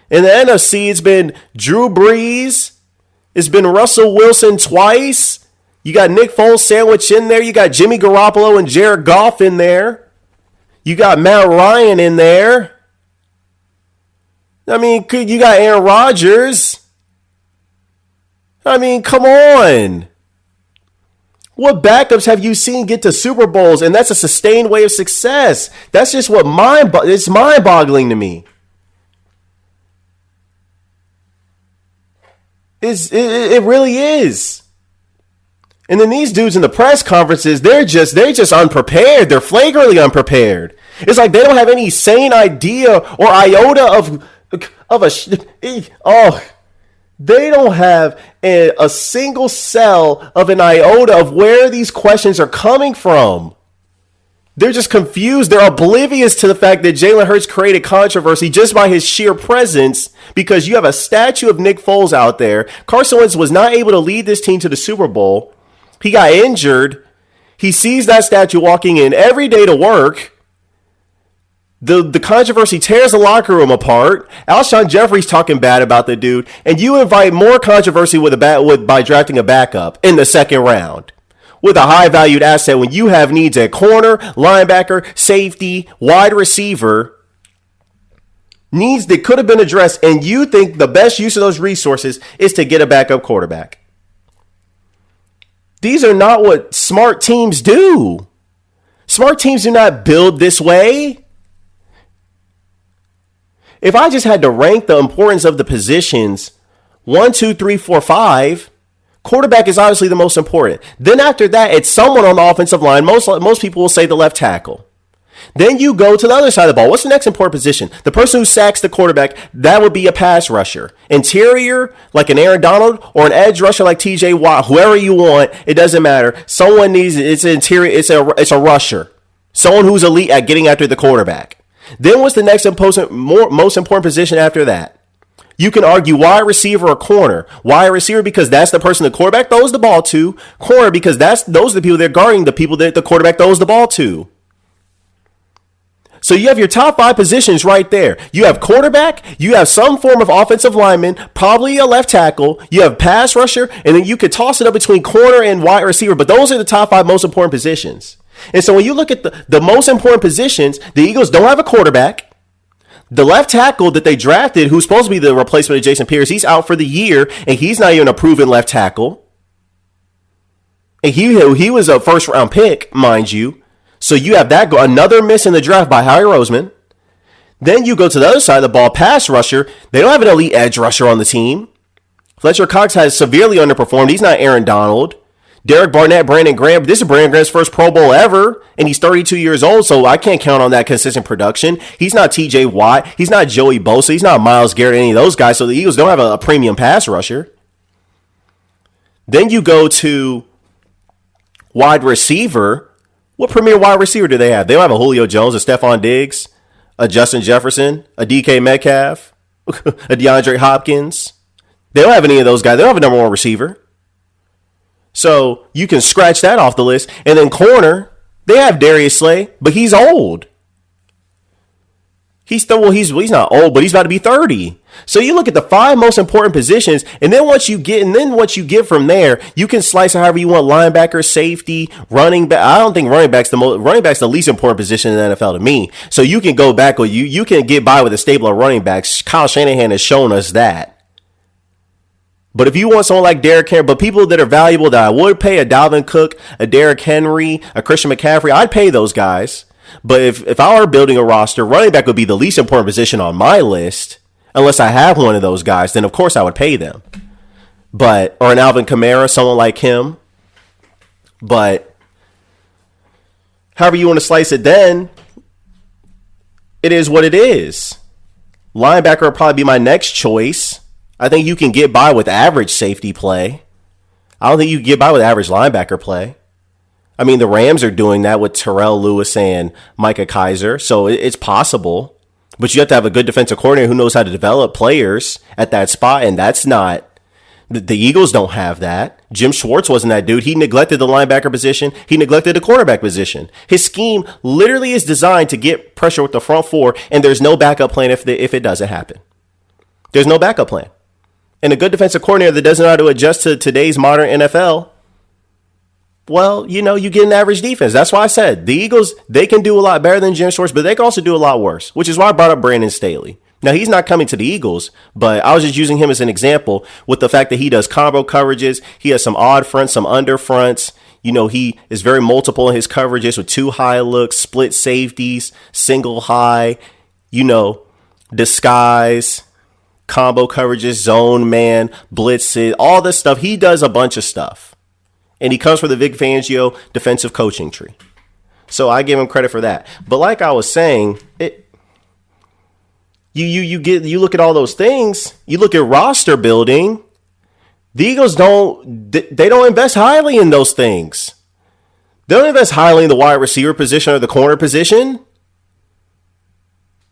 In the NFC, it's been Drew Brees. It's been Russell Wilson twice. You got Nick Foles sandwiched in there. You got Jimmy Garoppolo and Jared Goff in there. You got Matt Ryan in there. I mean, you got Aaron Rodgers. I mean, come on. What backups have you seen get to Super Bowls? And that's a sustained way of success. That's just what it's mind-boggling to me. It really is. And then these dudes in the press conferences, they're just unprepared. They're flagrantly unprepared. It's like they don't have any sane idea or iota they don't have a single cell of an iota of where these questions are coming from. They're just confused. They're oblivious to the fact that Jalen Hurts created controversy just by his sheer presence because you have a statue of Nick Foles out there. Carson Wentz was not able to lead this team to the Super Bowl. He got injured. He sees that statue walking in every day to work. The controversy tears the locker room apart. Alshon Jeffrey's talking bad about the dude, and you invite more controversy by drafting a backup in the second round with a high-valued asset when you have needs at corner, linebacker, safety, wide receiver, needs that could have been addressed, and you think the best use of those resources is to get a backup quarterback. These are not what smart teams do. Smart teams do not build this way. If I just had to rank the importance of the positions 1, 2, 3, 4, 5, quarterback is obviously the most important. Then after that, it's someone on the offensive line. Most people will say the left tackle. Then you go to the other side of the ball. What's the next important position? The person who sacks the quarterback, that would be a pass rusher. Interior, like an Aaron Donald, or an edge rusher like TJ Watt, whoever you want, it doesn't matter. Someone needs it's an interior, it's a rusher. Someone who's elite at getting after the quarterback. Then what's the next most important position after that? You can argue wide receiver or corner. Wide receiver because that's the person the quarterback throws the ball to. Corner because those are the people that are guarding the people that the quarterback throws the ball to. So you have your top 5 positions right there. You have quarterback, you have some form of offensive lineman, probably a left tackle, you have pass rusher, and then you could toss it up between corner and wide receiver. But those are the top 5 most important positions. And so when you look at the most important positions, the Eagles don't have a quarterback. The left tackle that they drafted, who's supposed to be the replacement of Jason Pierce, he's out for the year, and he's not even a proven left tackle. And he was a first-round pick, mind you. So you have that another miss in the draft by Howie Roseman. Then you go to the other side of the ball, pass rusher. They don't have an elite edge rusher on the team. Fletcher Cox has severely underperformed. He's not Aaron Donald. Derek Barnett, Brandon Graham. This is Brandon Graham's first Pro Bowl ever, and he's 32 years old, so I can't count on that consistent production. He's not TJ Watt. He's not Joey Bosa. He's not Myles Garrett, any of those guys, so the Eagles don't have a premium pass rusher. Then you go to wide receiver. What premier wide receiver do they have? They don't have a Julio Jones, a Stephon Diggs, a Justin Jefferson, a DK Metcalf, a DeAndre Hopkins. They don't have any of those guys. They don't have a number one receiver. So you can scratch that off the list. And then corner, they have Darius Slay, but he's old. He's not old, but he's about to be 30. So you look at the 5 most important positions, and then once you get from there, you can slice it however you want: linebacker, safety, running back. I don't think running back's the least important position in the NFL to me. So you can go back, or you can get by with a stable of running backs. Kyle Shanahan has shown us that. But if you want someone like Derrick Henry, but people that are valuable that I would pay, a Dalvin Cook, a Derrick Henry, a Christian McCaffrey, I'd pay those guys. But if I were building a roster, running back would be the least important position on my list. Unless I have one of those guys, then of course I would pay them. Or an Alvin Kamara, someone like him. But however you want to slice it, then it is what it is. Linebacker would probably be my next choice. I think you can get by with average safety play. I don't think you can get by with average linebacker play. I mean, the Rams are doing that with Terrell Lewis and Micah Kiser, so it's possible. But you have to have a good defensive coordinator who knows how to develop players at that spot, and that's not. The Eagles don't have that. Jim Schwartz wasn't that dude. He neglected the linebacker position. He neglected the cornerback position. His scheme literally is designed to get pressure with the front four, and there's no backup plan if it doesn't happen. There's no backup plan. And a good defensive coordinator that doesn't know how to adjust to today's modern NFL, well, you get an average defense. That's why I said the Eagles, they can do a lot better than Jim Schwartz, but they can also do a lot worse, which is why I brought up Brandon Staley. Now, he's not coming to the Eagles, but I was just using him as an example with the fact that he does combo coverages. He has some odd fronts, some under fronts. He is very multiple in his coverages with 2 high looks, split safeties, single high, disguise, combo coverages, zone man, blitzes, all this stuff. He does a bunch of stuff. And he comes from the Vic Fangio defensive coaching tree. So I give him credit for that. But like I was saying, you look at all those things, you look at roster building, the Eagles don't invest highly in those things. They don't invest highly in the wide receiver position or the corner position.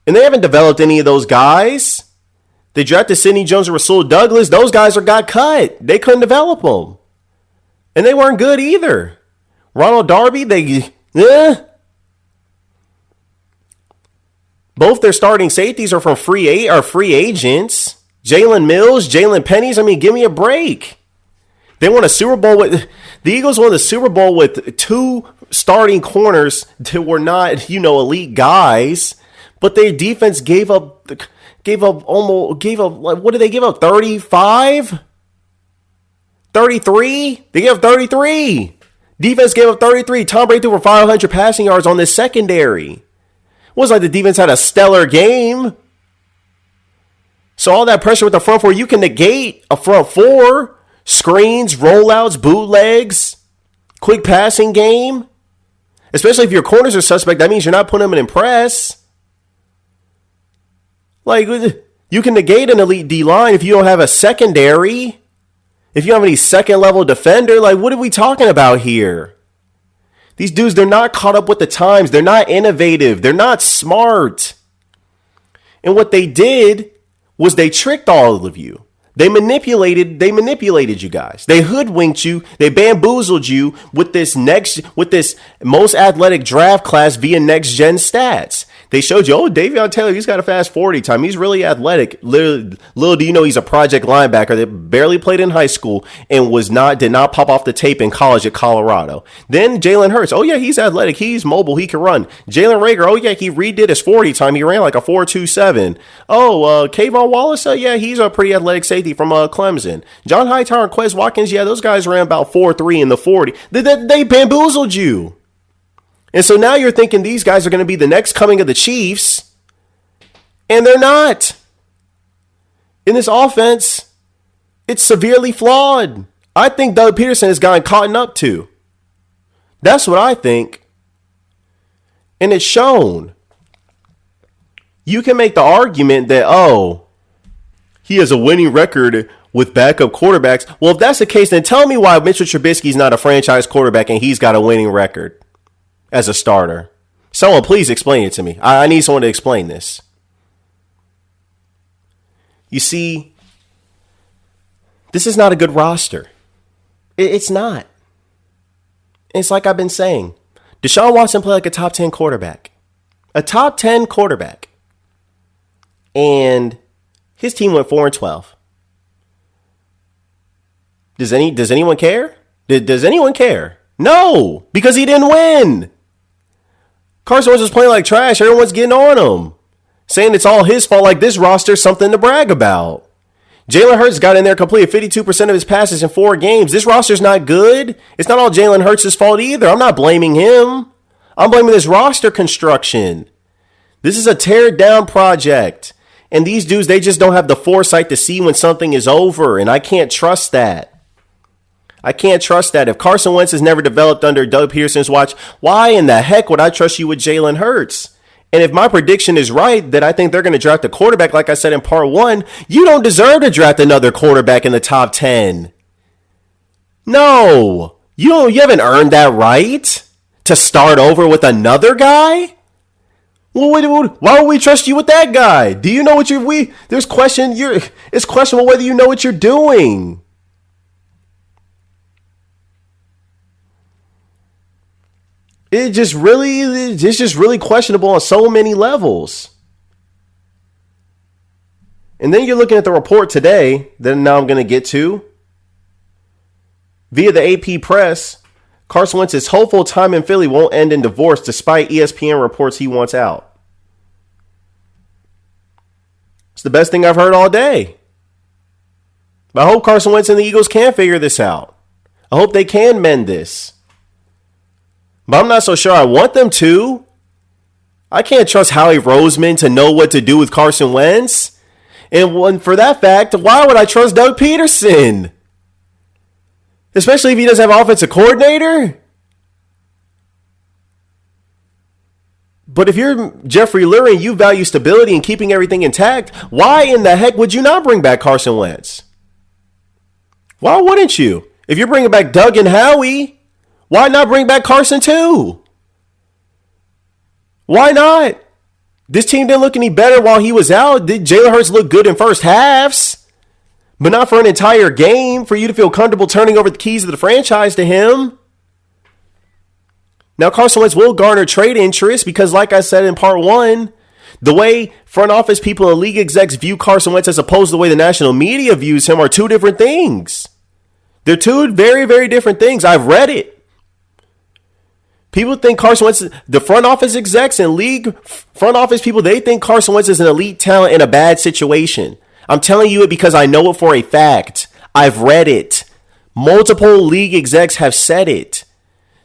And they haven't developed any of those guys. They drafted Sidney Jones and Rasul Douglas. Those guys got cut. They couldn't develop them. And they weren't good either. Ronald Darby, both their starting safeties are from free agents. Jalen Mills, Jalen Pennies. I mean, give me a break. They won a Super Bowl the Eagles won the Super Bowl with 2 starting corners that were not, elite guys, but their defense gave up, what did they give up? 35? 33? They gave up 33. Defense gave up 33. Tom Brady threw for 500 passing yards on this secondary. It wasn't like the defense had a stellar game. So all that pressure with the front four, you can negate a front four. Screens, rollouts, bootlegs, quick passing game. Especially if your corners are suspect, that means you're not putting them in press. Like, you can negate an elite D-line if you don't have a secondary. If you don't have any second-level defender, like, what are we talking about here? These dudes, they're not caught up with the times. They're not innovative. They're not smart. And what they did was they tricked all of you. They manipulated you guys. They hoodwinked you. They bamboozled you with this most athletic draft class via next gen stats. They showed you, oh, Davion Taylor, he's got a fast 40 time. He's really athletic. Little do you know he's a project linebacker that barely played in high school and did not pop off the tape in college at Colorado. Then Jalen Hurts, oh yeah, he's athletic. He's mobile. He can run. Jalen Reagor, oh yeah, he redid his 40 time. He ran like a 4.27. Oh, Kayvon Wallace, yeah, he's a pretty athletic safety from Clemson. John Hightower and Quez Watkins, yeah, those guys ran about 4.3 in the 40. They bamboozled you. And so now you're thinking these guys are going to be the next coming of the Chiefs, and they're not. In this offense, it's severely flawed. I think Doug Peterson has gotten caught up to. That's what I think. And it's shown. You can make the argument that, oh, he has a winning record with backup quarterbacks. Well, if that's the case, then tell me why Mitchell Trubisky's not a franchise quarterback and he's got a winning record as a starter. Someone please explain it to me. I need someone to explain this. You see, this is not a good roster. It's not. It's like I've been saying. Deshaun Watson played like a top 10 quarterback. A top 10 quarterback. And his team went 4-12. Does anyone care? Does anyone care? No, because he didn't win. Carson Wentz was playing like trash. Everyone's getting on him, saying it's all his fault, like this roster's something to brag about. Jalen Hurts got in there, completed 52% of his passes in 4 games. This roster's not good. It's not all Jalen Hurts' fault either. I'm not blaming him. I'm blaming this roster construction. This is a tear-down project. And these dudes, they just don't have the foresight to see when something is over. And I can't trust that. I can't trust that. If Carson Wentz has never developed under Doug Peterson's watch, why in the heck would I trust you with Jalen Hurts? And if my prediction is right, that I think they're going to draft a quarterback, like I said in part 1, you don't deserve to draft another quarterback in the top 10. No, you haven't earned that right to start over with another guy. Well, why would we trust you with that guy? Do you know what it's questionable whether you know what you're doing. It's just really questionable on so many levels. And then you're looking at the report today that now I'm going to get to. Via the AP press, Carson Wentz's hopeful time in Philly won't end in divorce despite ESPN reports he wants out. It's the best thing I've heard all day. But I hope Carson Wentz and the Eagles can figure this out. I hope they can mend this. But I'm not so sure I want them to. I can't trust Howie Roseman to know what to do with Carson Wentz. And for that fact, why would I trust Doug Peterson? Especially if he doesn't have an offensive coordinator. But if you're Jeffrey Lurie and you value stability and keeping everything intact, why in the heck would you not bring back Carson Wentz? Why wouldn't you? If you're bringing back Doug and Howie, why not bring back Carson too? Why not? This team didn't look any better while he was out. Did Jalen Hurts look good in first halves? But not for an entire game for you to feel comfortable turning over the keys of the franchise to him. Now Carson Wentz will garner trade interest because, like I said in part 1, the way front office people and league execs view Carson Wentz as opposed to the way the national media views him are two different things. They're two very, very different things. I've read it. People think Carson Wentz, the front office execs and league front office people, they think Carson Wentz is an elite talent in a bad situation. I'm telling you it because I know it for a fact. I've read it. Multiple league execs have said it.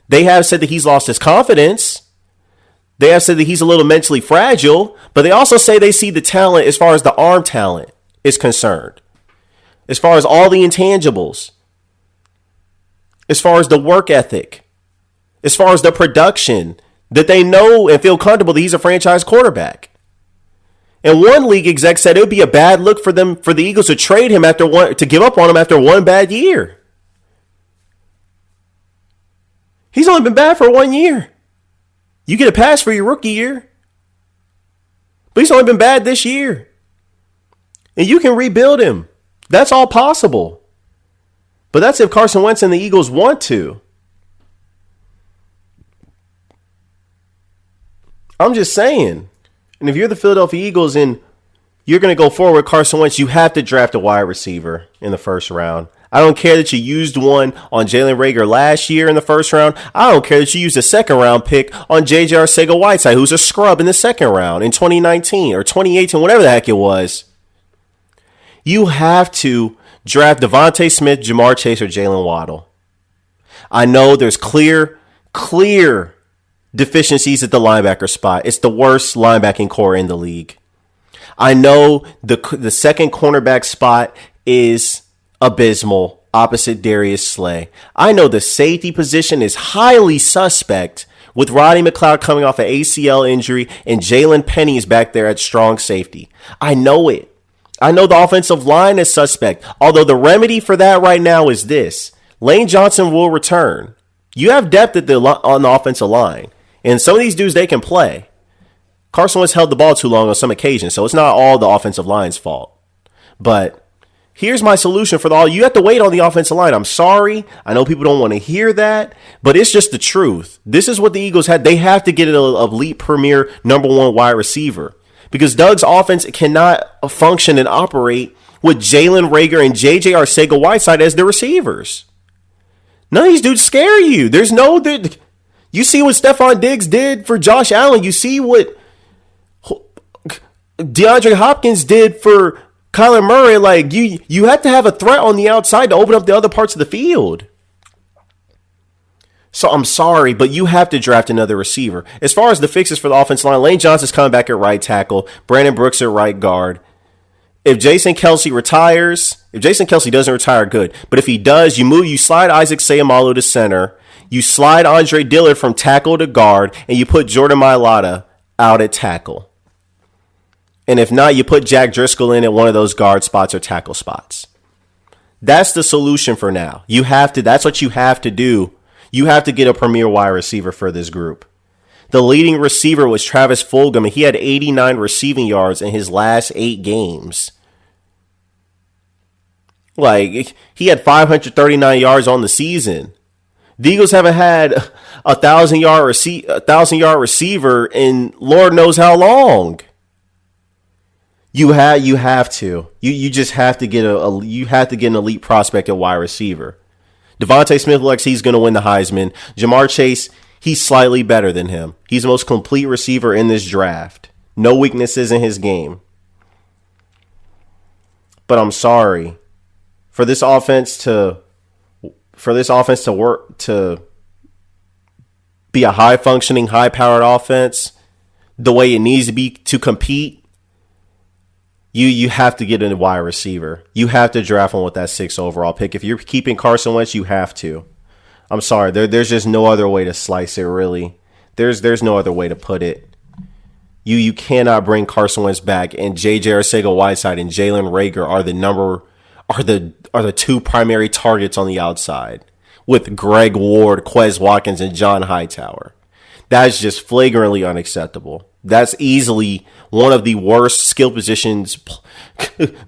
They have said that he's lost his confidence. They have said that he's a little mentally fragile, but they also say they see the talent as far as the arm talent is concerned. As far as all the intangibles. As far as the work ethic. As far as the production, that they know and feel comfortable that he's a franchise quarterback. And one league exec said it would be a bad look for the Eagles to trade him to give up on him after one bad year. He's only been bad for 1 year. You get a pass for your rookie year. But he's only been bad this year. And you can rebuild him. That's all possible. But that's if Carson Wentz and the Eagles want to. I'm just saying. And if you're the Philadelphia Eagles and you're going to go forward with Carson Wentz, you have to draft a wide receiver in the first round. I don't care that you used one on Jalen Reagor last year in the first round. I don't care that you used a second round pick on J.J. Arcega-Whiteside, who's a scrub in the second round in 2019 or 2018, whatever the heck it was. You have to draft Devontae Smith, Jamar Chase, or Jalen Waddle. I know there's clear deficiencies at the linebacker spot. It's the worst linebacking core in the league. I know the second cornerback spot is abysmal opposite Darius Slay. I know the safety position is highly suspect with Roddy McLeod coming off an ACL injury and Jalen Penny is back there at strong safety. I know it. I know the offensive line is suspect, although the remedy for that right now is this. Lane Johnson will return. You have depth on the offensive line, and some of these dudes, they can play. Carson Wentz held the ball too long on some occasions, so it's not all the offensive line's fault. But here's my solution for all. You have to wait on the offensive line. I'm sorry. I know people don't want to hear that, but it's just the truth. This is what the Eagles had. They have to get an elite premier number one wide receiver because Doug's offense cannot function and operate with Jalen Reagor and J.J. Arcega-Whiteside as the receivers. None of these dudes scare you. You see what Stephon Diggs did for Josh Allen. You see what DeAndre Hopkins did for Kyler Murray. Like you have to have a threat on the outside to open up the other parts of the field. So I'm sorry, but you have to draft another receiver. As far as the fixes for the offensive line, Lane Johnson's coming back at right tackle. Brandon Brooks at right guard. If Jason Kelce doesn't retire, good. But if he does, you slide Isaac Seumalo to center. You slide Andre Dillard from tackle to guard, and you put Jordan Mailata out at tackle. And if not, you put Jack Driscoll in at one of those guard spots or tackle spots. That's the solution for now. That's what you have to do. You have to get a premier wide receiver for this group. The leading receiver was Travis Fulgham, and he had 89 receiving yards in his last 8 games. Like, he had 539 yards on the season. The Eagles haven't had a 1,000-yard receiver in Lord knows how long. You have to. You just have to get an elite prospect at wide receiver. Devontae Smith looks he's going to win the Heisman. Jamar Chase, he's slightly better than him. He's the most complete receiver in this draft. No weaknesses in his game. But I'm sorry. For this offense to work, to be a high-functioning, high-powered offense, the way it needs to be to compete, you have to get a wide receiver. You have to draft one with that 6th overall pick. If you're keeping Carson Wentz, you have to. I'm sorry. There's just no other way to slice it, really. There's no other way to put it. You cannot bring Carson Wentz back, and J.J. Arcega-Whiteside and Jalen Reagor are the 2 primary targets on the outside, with Greg Ward, Quez Watkins, and John Hightower. That's just flagrantly unacceptable. That's easily one of the worst skill positions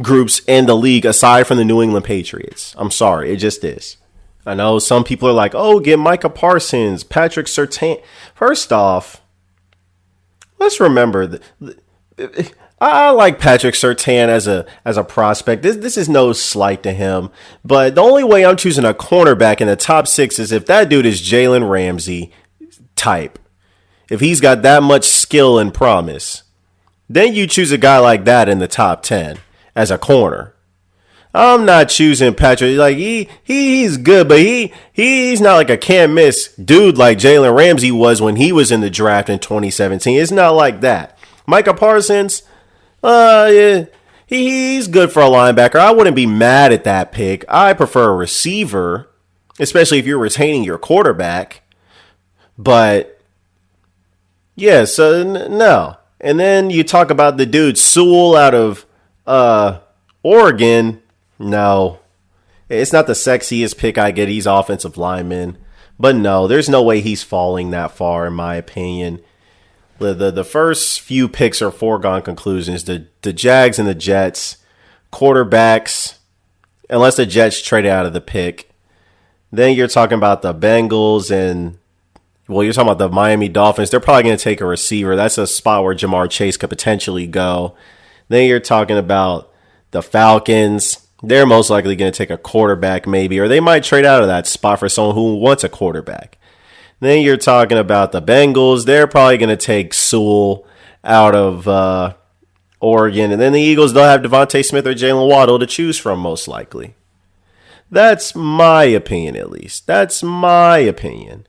groups in the league, aside from the New England Patriots. I'm sorry, it just is. I know some people are like, oh, get Micah Parsons, Patrick Surtain. First off, let's remember I like Patrick Surtain as a prospect. This is no slight to him, but the only way I'm choosing a cornerback in the top 6 is if that dude is Jalen Ramsey type. If he's got that much skill and promise, then you choose a guy like that in the top 10 as a corner. I'm not choosing Patrick. Like he's good, but he's not like a can't miss dude like Jalen Ramsey was when he was in the draft in 2017. It's not like that. Micah Parsons, yeah, he's good for a linebacker. I wouldn't be mad at that pick. I prefer a receiver, especially if you're retaining your quarterback. But yeah, so no. And then you talk about the dude Sewell out of Oregon. No, it's not the sexiest pick I get. He's offensive lineman. But no, there's no way he's falling that far, in my opinion. The first few picks are foregone conclusions. The Jags and the Jets, quarterbacks, unless the Jets trade out of the pick. Then you're talking about the Bengals and Well, you're talking about the Miami Dolphins. They're probably going to take a receiver. That's a spot where Jamar Chase could potentially go. Then you're talking about the Falcons. They're most likely going to take a quarterback maybe, or they might trade out of that spot for someone who wants a quarterback. Then you're talking about the Bengals. They're probably going to take Sewell out of Oregon. And then the Eagles, they'll have Devontae Smith or Jalen Waddle to choose from most likely. That's my opinion, at least. That's my opinion.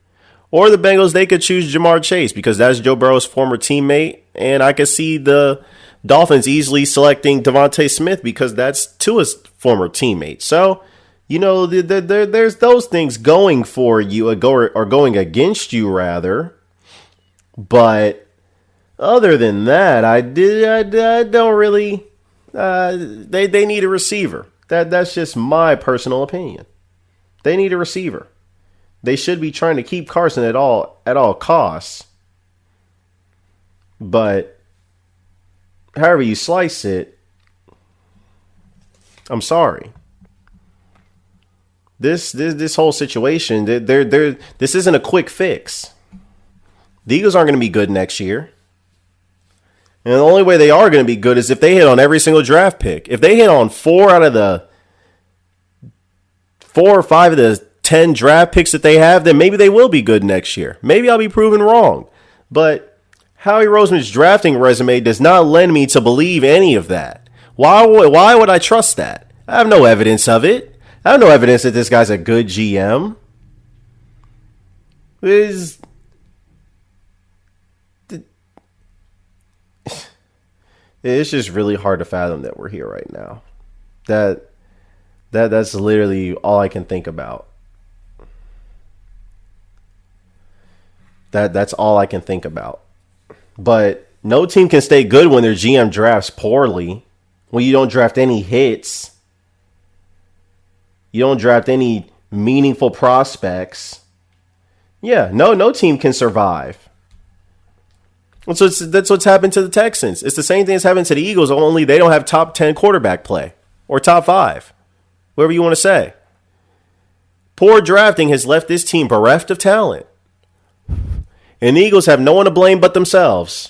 Or the Bengals, they could choose Jamar Chase because that's Joe Burrow's former teammate. And I could see the Dolphins easily selecting Devontae Smith because that's Tua's former teammate. So, you know, there's those things going for you or going against you, rather. But other than that, I don't really. They need a receiver. That's just my personal opinion. They need a receiver. They should be trying to keep Carson at all costs. But however you slice it, I'm sorry. This whole situation, this isn't a quick fix. The Eagles aren't going to be good next year. And the only way they are going to be good is if they hit on every single draft pick. If they hit on 4 or 5 of the 10 draft picks that they have, then maybe they will be good next year. Maybe I'll be proven wrong. But Howie Roseman's drafting resume does not lend me to believe any of that. Why would I trust that? I have no evidence of it. I have no evidence that this guy's a good GM. It's just really hard to fathom that we're here right now. That's literally all I can think about. That's all I can think about. But no team can stay good when their GM drafts poorly. When you don't draft any hits. You don't draft any meaningful prospects. Yeah, no team can survive. That's what's happened to the Texans. It's the same thing that's happened to the Eagles, only they don't have top 10 quarterback play. Or top 5. Whatever you want to say. Poor drafting has left this team bereft of talent. And the Eagles have no one to blame but themselves.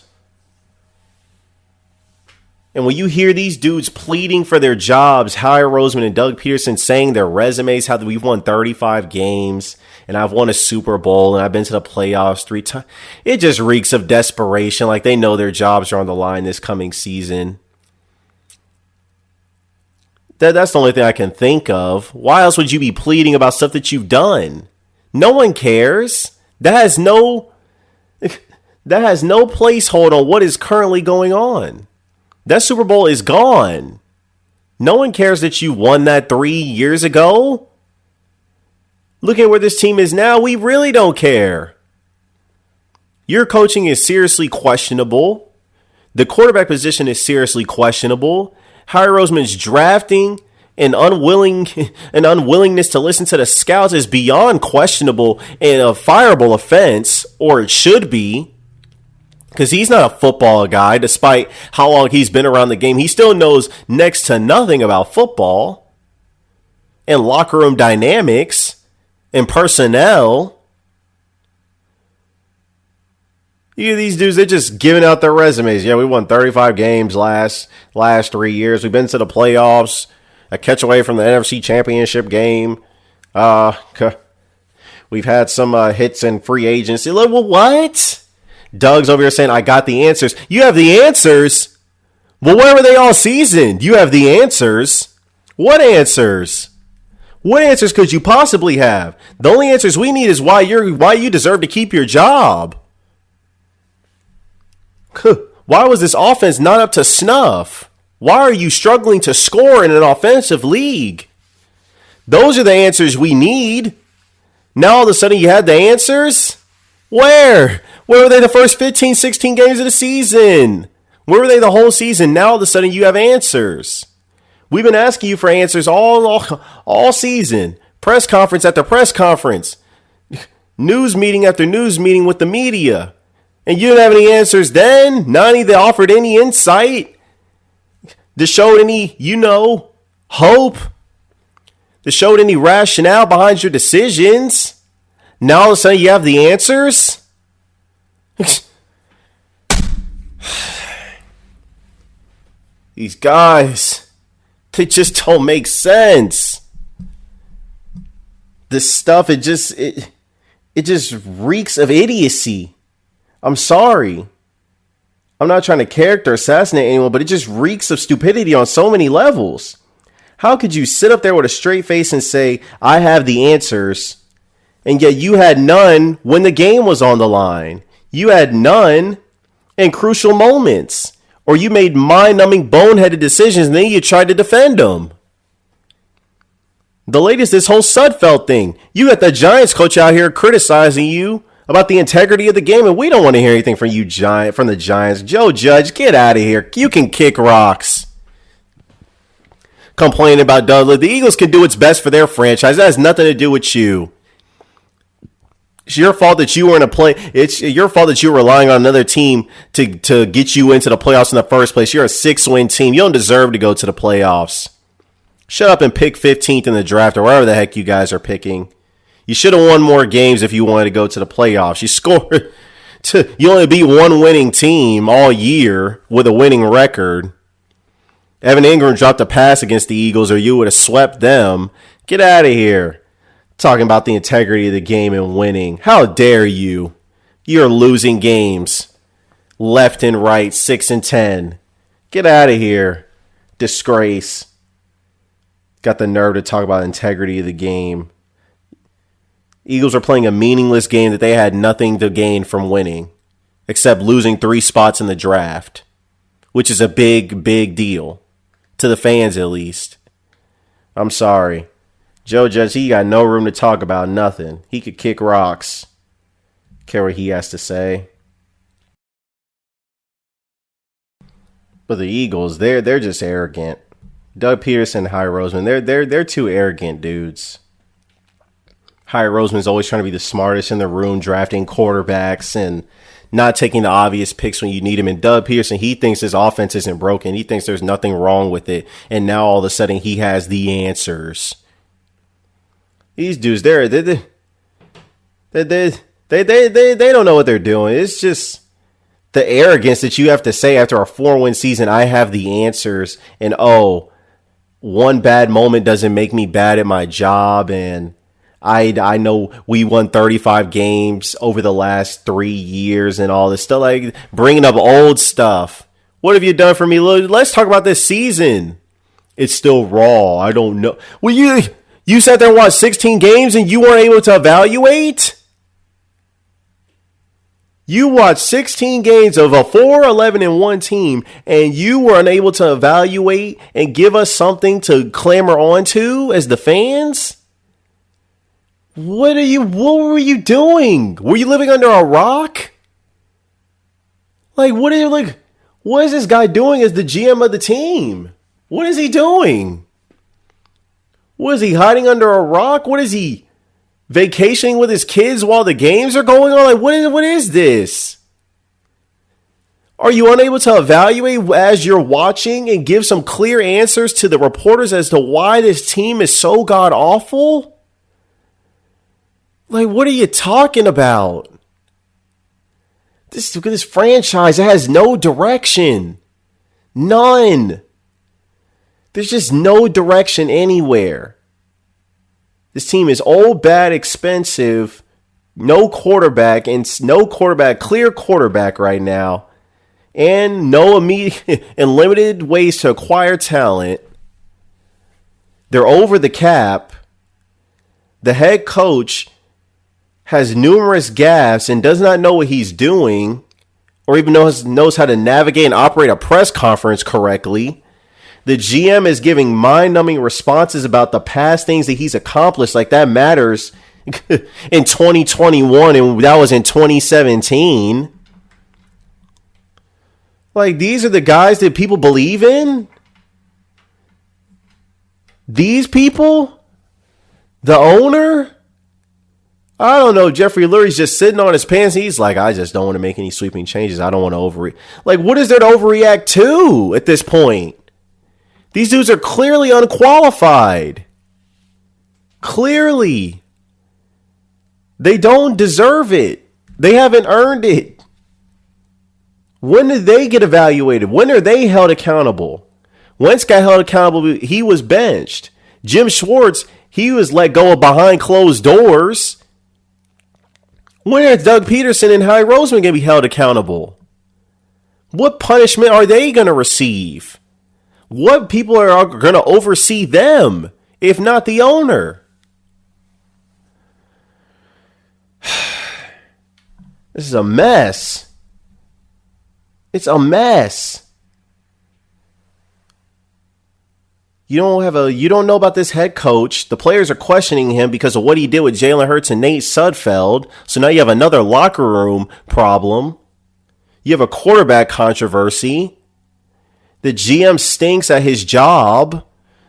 And when you hear these dudes pleading for their jobs, Howie Roseman and Doug Peterson saying their resumes, how we've won 35 games and I've won a Super Bowl and I've been to the playoffs 3 times. It just reeks of desperation, like they know their jobs are on the line this coming season. That's the only thing I can think of. Why else would you be pleading about stuff that you've done? No one cares. That has no placehold on what is currently going on. That Super Bowl is gone. No one cares that you won that 3 years ago. Look at where this team is now. We really don't care. Your coaching is seriously questionable. The quarterback position is seriously questionable. Howie Roseman's drafting and unwillingness to listen to the scouts is beyond questionable and a fireable offense, or it should be. Because he's not a football guy, despite how long he's been around the game. He still knows next to nothing about football and locker room dynamics and personnel. You know, these dudes, they're just giving out their resumes. Yeah, we won 35 games last 3 years. We've been to the playoffs, a catch away from the NFC Championship game. We've had some hits in free agency. Like, well, what? Doug's over here saying, I got the answers. You have the answers? Well, where were they all season? You have the answers. What answers? What answers could you possibly have? The only answers we need is why you deserve to keep your job. Why was this offense not up to snuff? Why are you struggling to score in an offensive league? Those are the answers we need. Now all of a sudden you had the answers? Where? Where were they the first 15, 16 games of the season? Where were they the whole season? Now all of a sudden you have answers. We've been asking you for answers all season. Press conference after press conference. News meeting after news meeting with the media. And you didn't have any answers then? Not any that offered any insight? That showed any, hope? That showed any rationale behind your decisions? Now all of a sudden you have the answers? These guys, they just don't make sense. This stuff, it just reeks of idiocy. I'm sorry. I'm not trying to character assassinate anyone, but it just reeks of stupidity on so many levels. How could you sit up there with a straight face and say, I have the answers, and yet you had none when the game was on the line? You had none in crucial moments, or you made mind-numbing, boneheaded decisions, and then you tried to defend them. The latest, this whole Sudfeld thing. You got the Giants coach out here criticizing you about the integrity of the game, and we don't want to hear anything from you, from the Giants. Joe Judge, get out of here. You can kick rocks. Complaining about Dudley. The Eagles can do what's best for their franchise. That has nothing to do with you. It's your fault that you were in a play. It's your fault that you're relying on another team to get you into the playoffs in the first place. You're a 6-win team. You don't deserve to go to the playoffs. Shut up and pick 15th in the draft or wherever the heck you guys are picking. You should have won more games if you wanted to go to the playoffs. You only beat one winning team all year with a winning record. Evan Ingram dropped a pass against the Eagles or you would have swept them. Get out of here. Talking about the integrity of the game and winning. How dare you? You're losing games. Left and right, 6-10. Get out of here. Disgrace. Got the nerve to talk about integrity of the game. Eagles are playing a meaningless game that they had nothing to gain from winning, except losing 3 spots in the draft, which is a big, big deal. To the fans, at least. I'm sorry. Joe Judge, he got no room to talk about nothing. He could kick rocks. Care what he has to say. But the Eagles, they're just arrogant. Doug Peterson, Howie Roseman, they're two arrogant dudes. Howie Roseman's always trying to be the smartest in the room, drafting quarterbacks and not taking the obvious picks when you need him. And Doug Peterson, he thinks his offense isn't broken. He thinks there's nothing wrong with it. And now all of a sudden he has the answers. These dudes, they don't know what they're doing. It's just the arrogance that you have to say after a 4-win season, I have the answers. And one bad moment doesn't make me bad at my job. And I know we won 35 games over the last 3 years and all this stuff, like bringing up old stuff. What have you done for me? Let's talk about this season. It's still raw. I don't know. Well, you sat there and watched 16 games and you weren't able to evaluate? You watched 16 games of a 4-11-1 team and you were unable to evaluate and give us something to clamor onto as the fans? What were you doing? Were you living under a rock? What is this guy doing as the GM of the team? What is he doing? What is he, hiding under a rock? What is he, vacationing with his kids while the games are going on? What is this? Are you unable to evaluate as you're watching and give some clear answers to the reporters as to why this team is so god awful? What are you talking about? This franchise has no direction. None. There's just no direction anywhere. This team is old, bad, expensive, no quarterback, clear quarterback right now, and no immediate and limited ways to acquire talent. They're over the cap. The head coach has numerous gaffes and does not know what he's doing or even knows how to navigate and operate a press conference correctly. The GM is giving mind-numbing responses about the past things that he's accomplished, like that matters in 2021 and that was in 2017. These are the guys that people believe in? These people? The owner? I don't know. Jeffrey Lurie's just sitting on his pants. He's like, I just don't want to make any sweeping changes. I don't want to overreact. What is there to overreact to at this point? These dudes are clearly unqualified. Clearly. They don't deserve it. They haven't earned it. When did they get evaluated? When are they held accountable? Wentz got held accountable. He was benched. Jim Schwartz, he was let go of behind closed doors. When are Doug Peterson and Howie Roseman going to be held accountable? What punishment are they going to receive? What people are going to oversee them, if not the owner? This is a mess. It's a mess. You don't know about this head coach. The players are questioning him because of what he did with Jalen Hurts and Nate Sudfeld. So now you have another locker room problem. You have a quarterback controversy. The GM stinks at his job.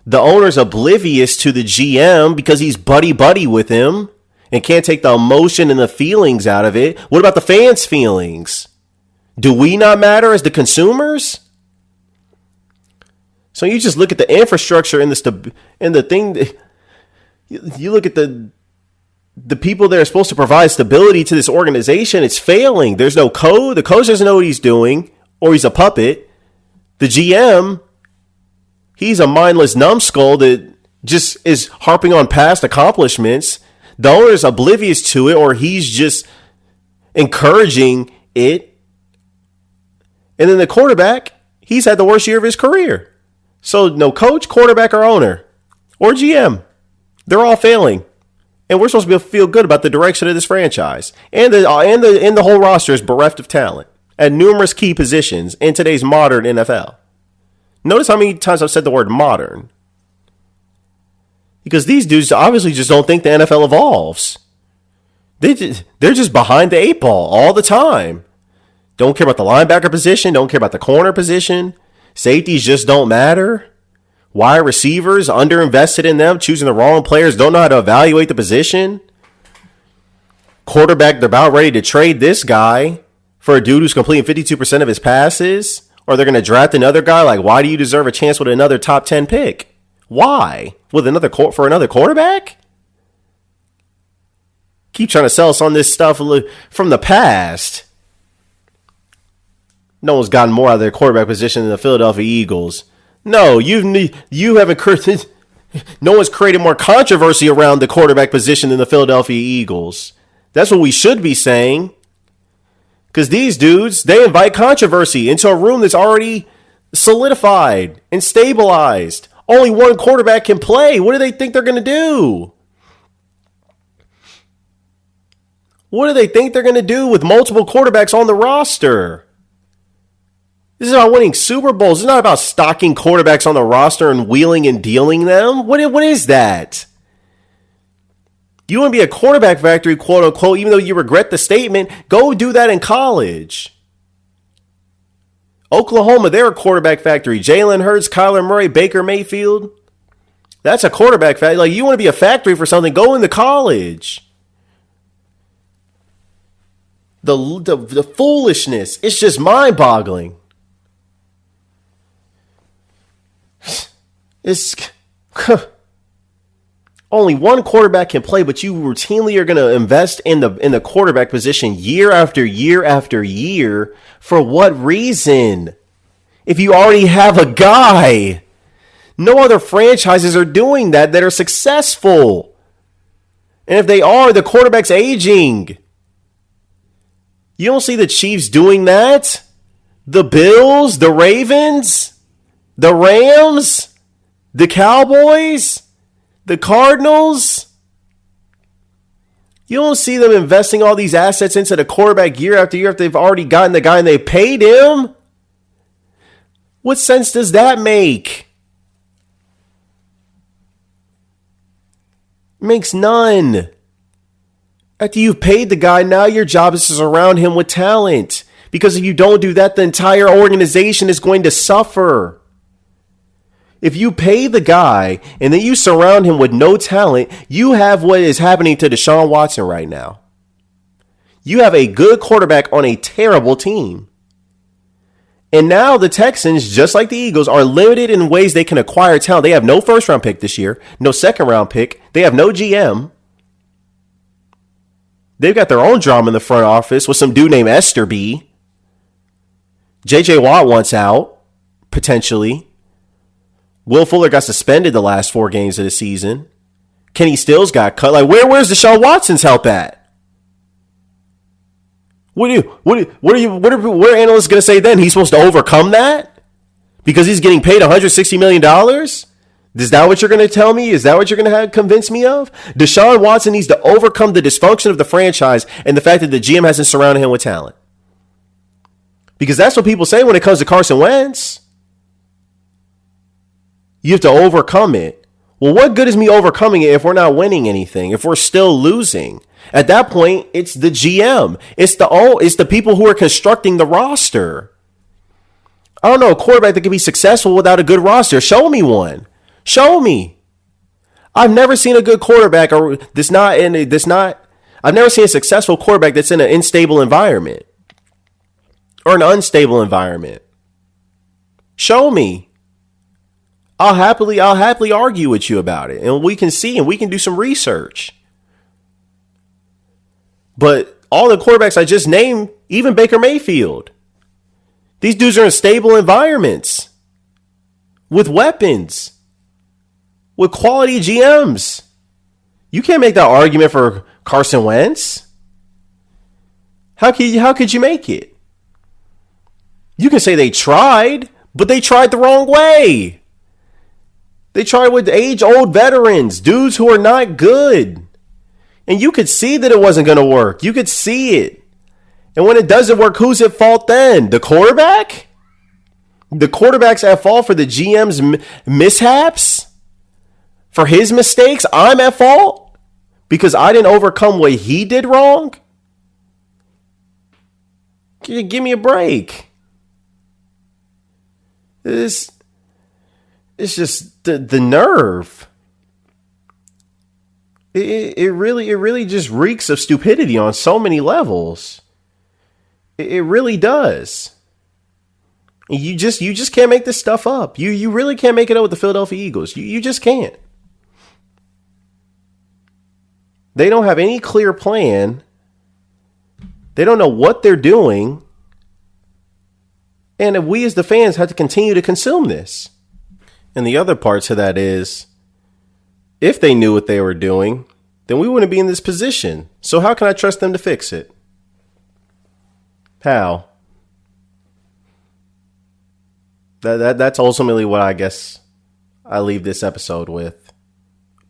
The owner's oblivious to the GM because he's buddy-buddy with him and can't take the emotion and the feelings out of it. What about the fans' feelings? Do we not matter as the consumers? So you just look at the infrastructure and the thing. You look at the people that are supposed to provide stability to this organization. It's failing. There's no code. The coach doesn't know what he's doing, or he's a puppet. The GM, he's a mindless numbskull that just is harping on past accomplishments. The owner's oblivious to it, or he's just encouraging it. And then the quarterback, he's had the worst year of his career. So no coach, quarterback, or owner, or GM. They're all failing. And we're supposed to feel good about the direction of this franchise. And the whole roster is bereft of talent at numerous key positions in today's modern NFL. Notice how many times I've said the word modern. Because these dudes obviously just don't think the NFL evolves. They're just behind the eight ball all the time. Don't care about the linebacker position. Don't care about the corner position. Safeties just don't matter. Wide receivers, underinvested in them, choosing the wrong players, don't know how to evaluate the position. Quarterback, they're about ready to trade this guy for a dude who's completing 52% of his passes. Or they're going to draft another guy. Like, why do you deserve a chance with another top 10 pick? Why? For another quarterback? Keep trying to sell us on this stuff from the past. No one's gotten more out of their quarterback position than the Philadelphia Eagles. No, you haven't created. No one's created more controversy around the quarterback position than the Philadelphia Eagles. That's what we should be saying. Because these dudes, they invite controversy into a room that's already solidified and stabilized. Only one quarterback can play. What do they think they're going to do? What do they think they're going to do with multiple quarterbacks on the roster? This is about winning Super Bowls. It's not about stocking quarterbacks on the roster and wheeling and dealing them. What is that? You want to be a quarterback factory, quote unquote, even though you regret the statement, go do that in college. Oklahoma, they're a quarterback factory. Jalen Hurts, Kyler Murray, Baker Mayfield. That's a quarterback factory. Like, you want to be a factory for something, go into college. The foolishness, it's just mind-boggling. It's only one quarterback can play, but you routinely are going to invest in the quarterback position year after year after year. For what reason? If you already have a guy, no other franchises are doing that are successful. And if they are, the quarterback's aging. You don't see the Chiefs doing that? The Bills, the Ravens, the Rams, the Cowboys, the Cardinals. You don't see them investing all these assets into the quarterback year after year after they've already gotten the guy and they paid him. What sense does that make? Makes none. After you've paid the guy, now your job is to surround him with talent. Because if you don't do that, the entire organization is going to suffer. If you pay the guy and then you surround him with no talent, you have what is happening to Deshaun Watson right now. You have a good quarterback on a terrible team. And now the Texans, just like the Eagles, are limited in ways they can acquire talent. They have no first-round pick this year, no second-round pick. They have no GM. They've got their own drama in the front office with some dude named Esther B. J.J. Watt wants out, potentially. Will Fuller got suspended the last 4 games of the season. Kenny Stills got cut. Like, where's Deshaun Watson's help at? What are analysts going to say then? He's supposed to overcome that? Because he's getting paid $160 million? Is that what you're going to tell me? Is that what you're going to convince me of? Deshaun Watson needs to overcome the dysfunction of the franchise and the fact that the GM hasn't surrounded him with talent. Because that's what people say when it comes to Carson Wentz. You have to overcome it. Well, what good is me overcoming it if we're not winning anything, if we're still losing? At that point, it's the GM. It's the people who are constructing the roster. I don't know a quarterback that can be successful without a good roster. Show me one. Show me. I've never seen a good quarterback I've never seen a successful quarterback that's in an unstable environment or an unstable environment. Show me. I'll happily argue with you about it, and we can see and we can do some research. But all the quarterbacks I just named, even Baker Mayfield, these dudes are in stable environments with weapons, with quality GMs. You can't make that argument for Carson Wentz. How could you make it? You can say they tried, but they tried the wrong way. They tried with age-old veterans, dudes who are not good. And you could see that it wasn't going to work. You could see it. And when it doesn't work, who's at fault then? The quarterback? The quarterback's at fault for the GM's mishaps? For his mistakes? I'm at fault? Because I didn't overcome what he did wrong? Give me a break. It's just the nerve. It really just reeks of stupidity on so many levels. It really does. You just can't make this stuff up. You really can't make it up with the Philadelphia Eagles. You just can't. They don't have any clear plan. They don't know what they're doing. And we as the fans have to continue to consume this. And the other part to that is, if they knew what they were doing, then we wouldn't be in this position. So how can I trust them to fix it? How? That's ultimately what I guess I leave this episode with.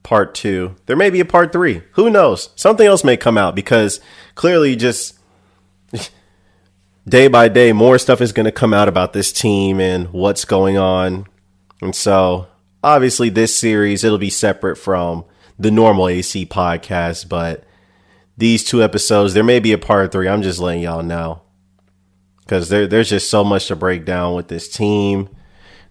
Part 2. There may be a part 3. Who knows? Something else may come out because clearly just day by day, more stuff is going to come out about this team and what's going on. And so obviously this series, it'll be separate from the normal AC podcast, but these 2 episodes, there may be a part 3. I'm just letting y'all know because there's just so much to break down with this team.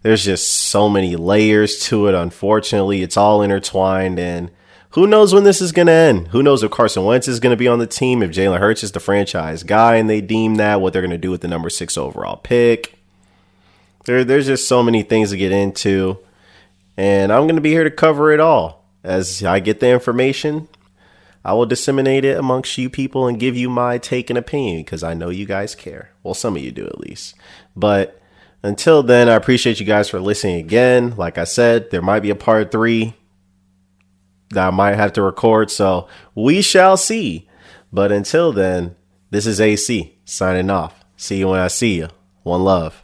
There's just so many layers to it. Unfortunately, it's all intertwined, and who knows when this is going to end? Who knows if Carson Wentz is going to be on the team, if Jalen Hurts is the franchise guy and they deem that, what they're going to do with the number 6 overall pick. There's just so many things to get into, and I'm going to be here to cover it all. As I get the information, I will disseminate it amongst you people and give you my take and opinion because I know you guys care. Well, some of you do at least. But until then, I appreciate you guys for listening again. Like I said, there might be a part 3 that I might have to record, so we shall see. But until then, this is AC signing off. See you when I see you. One love.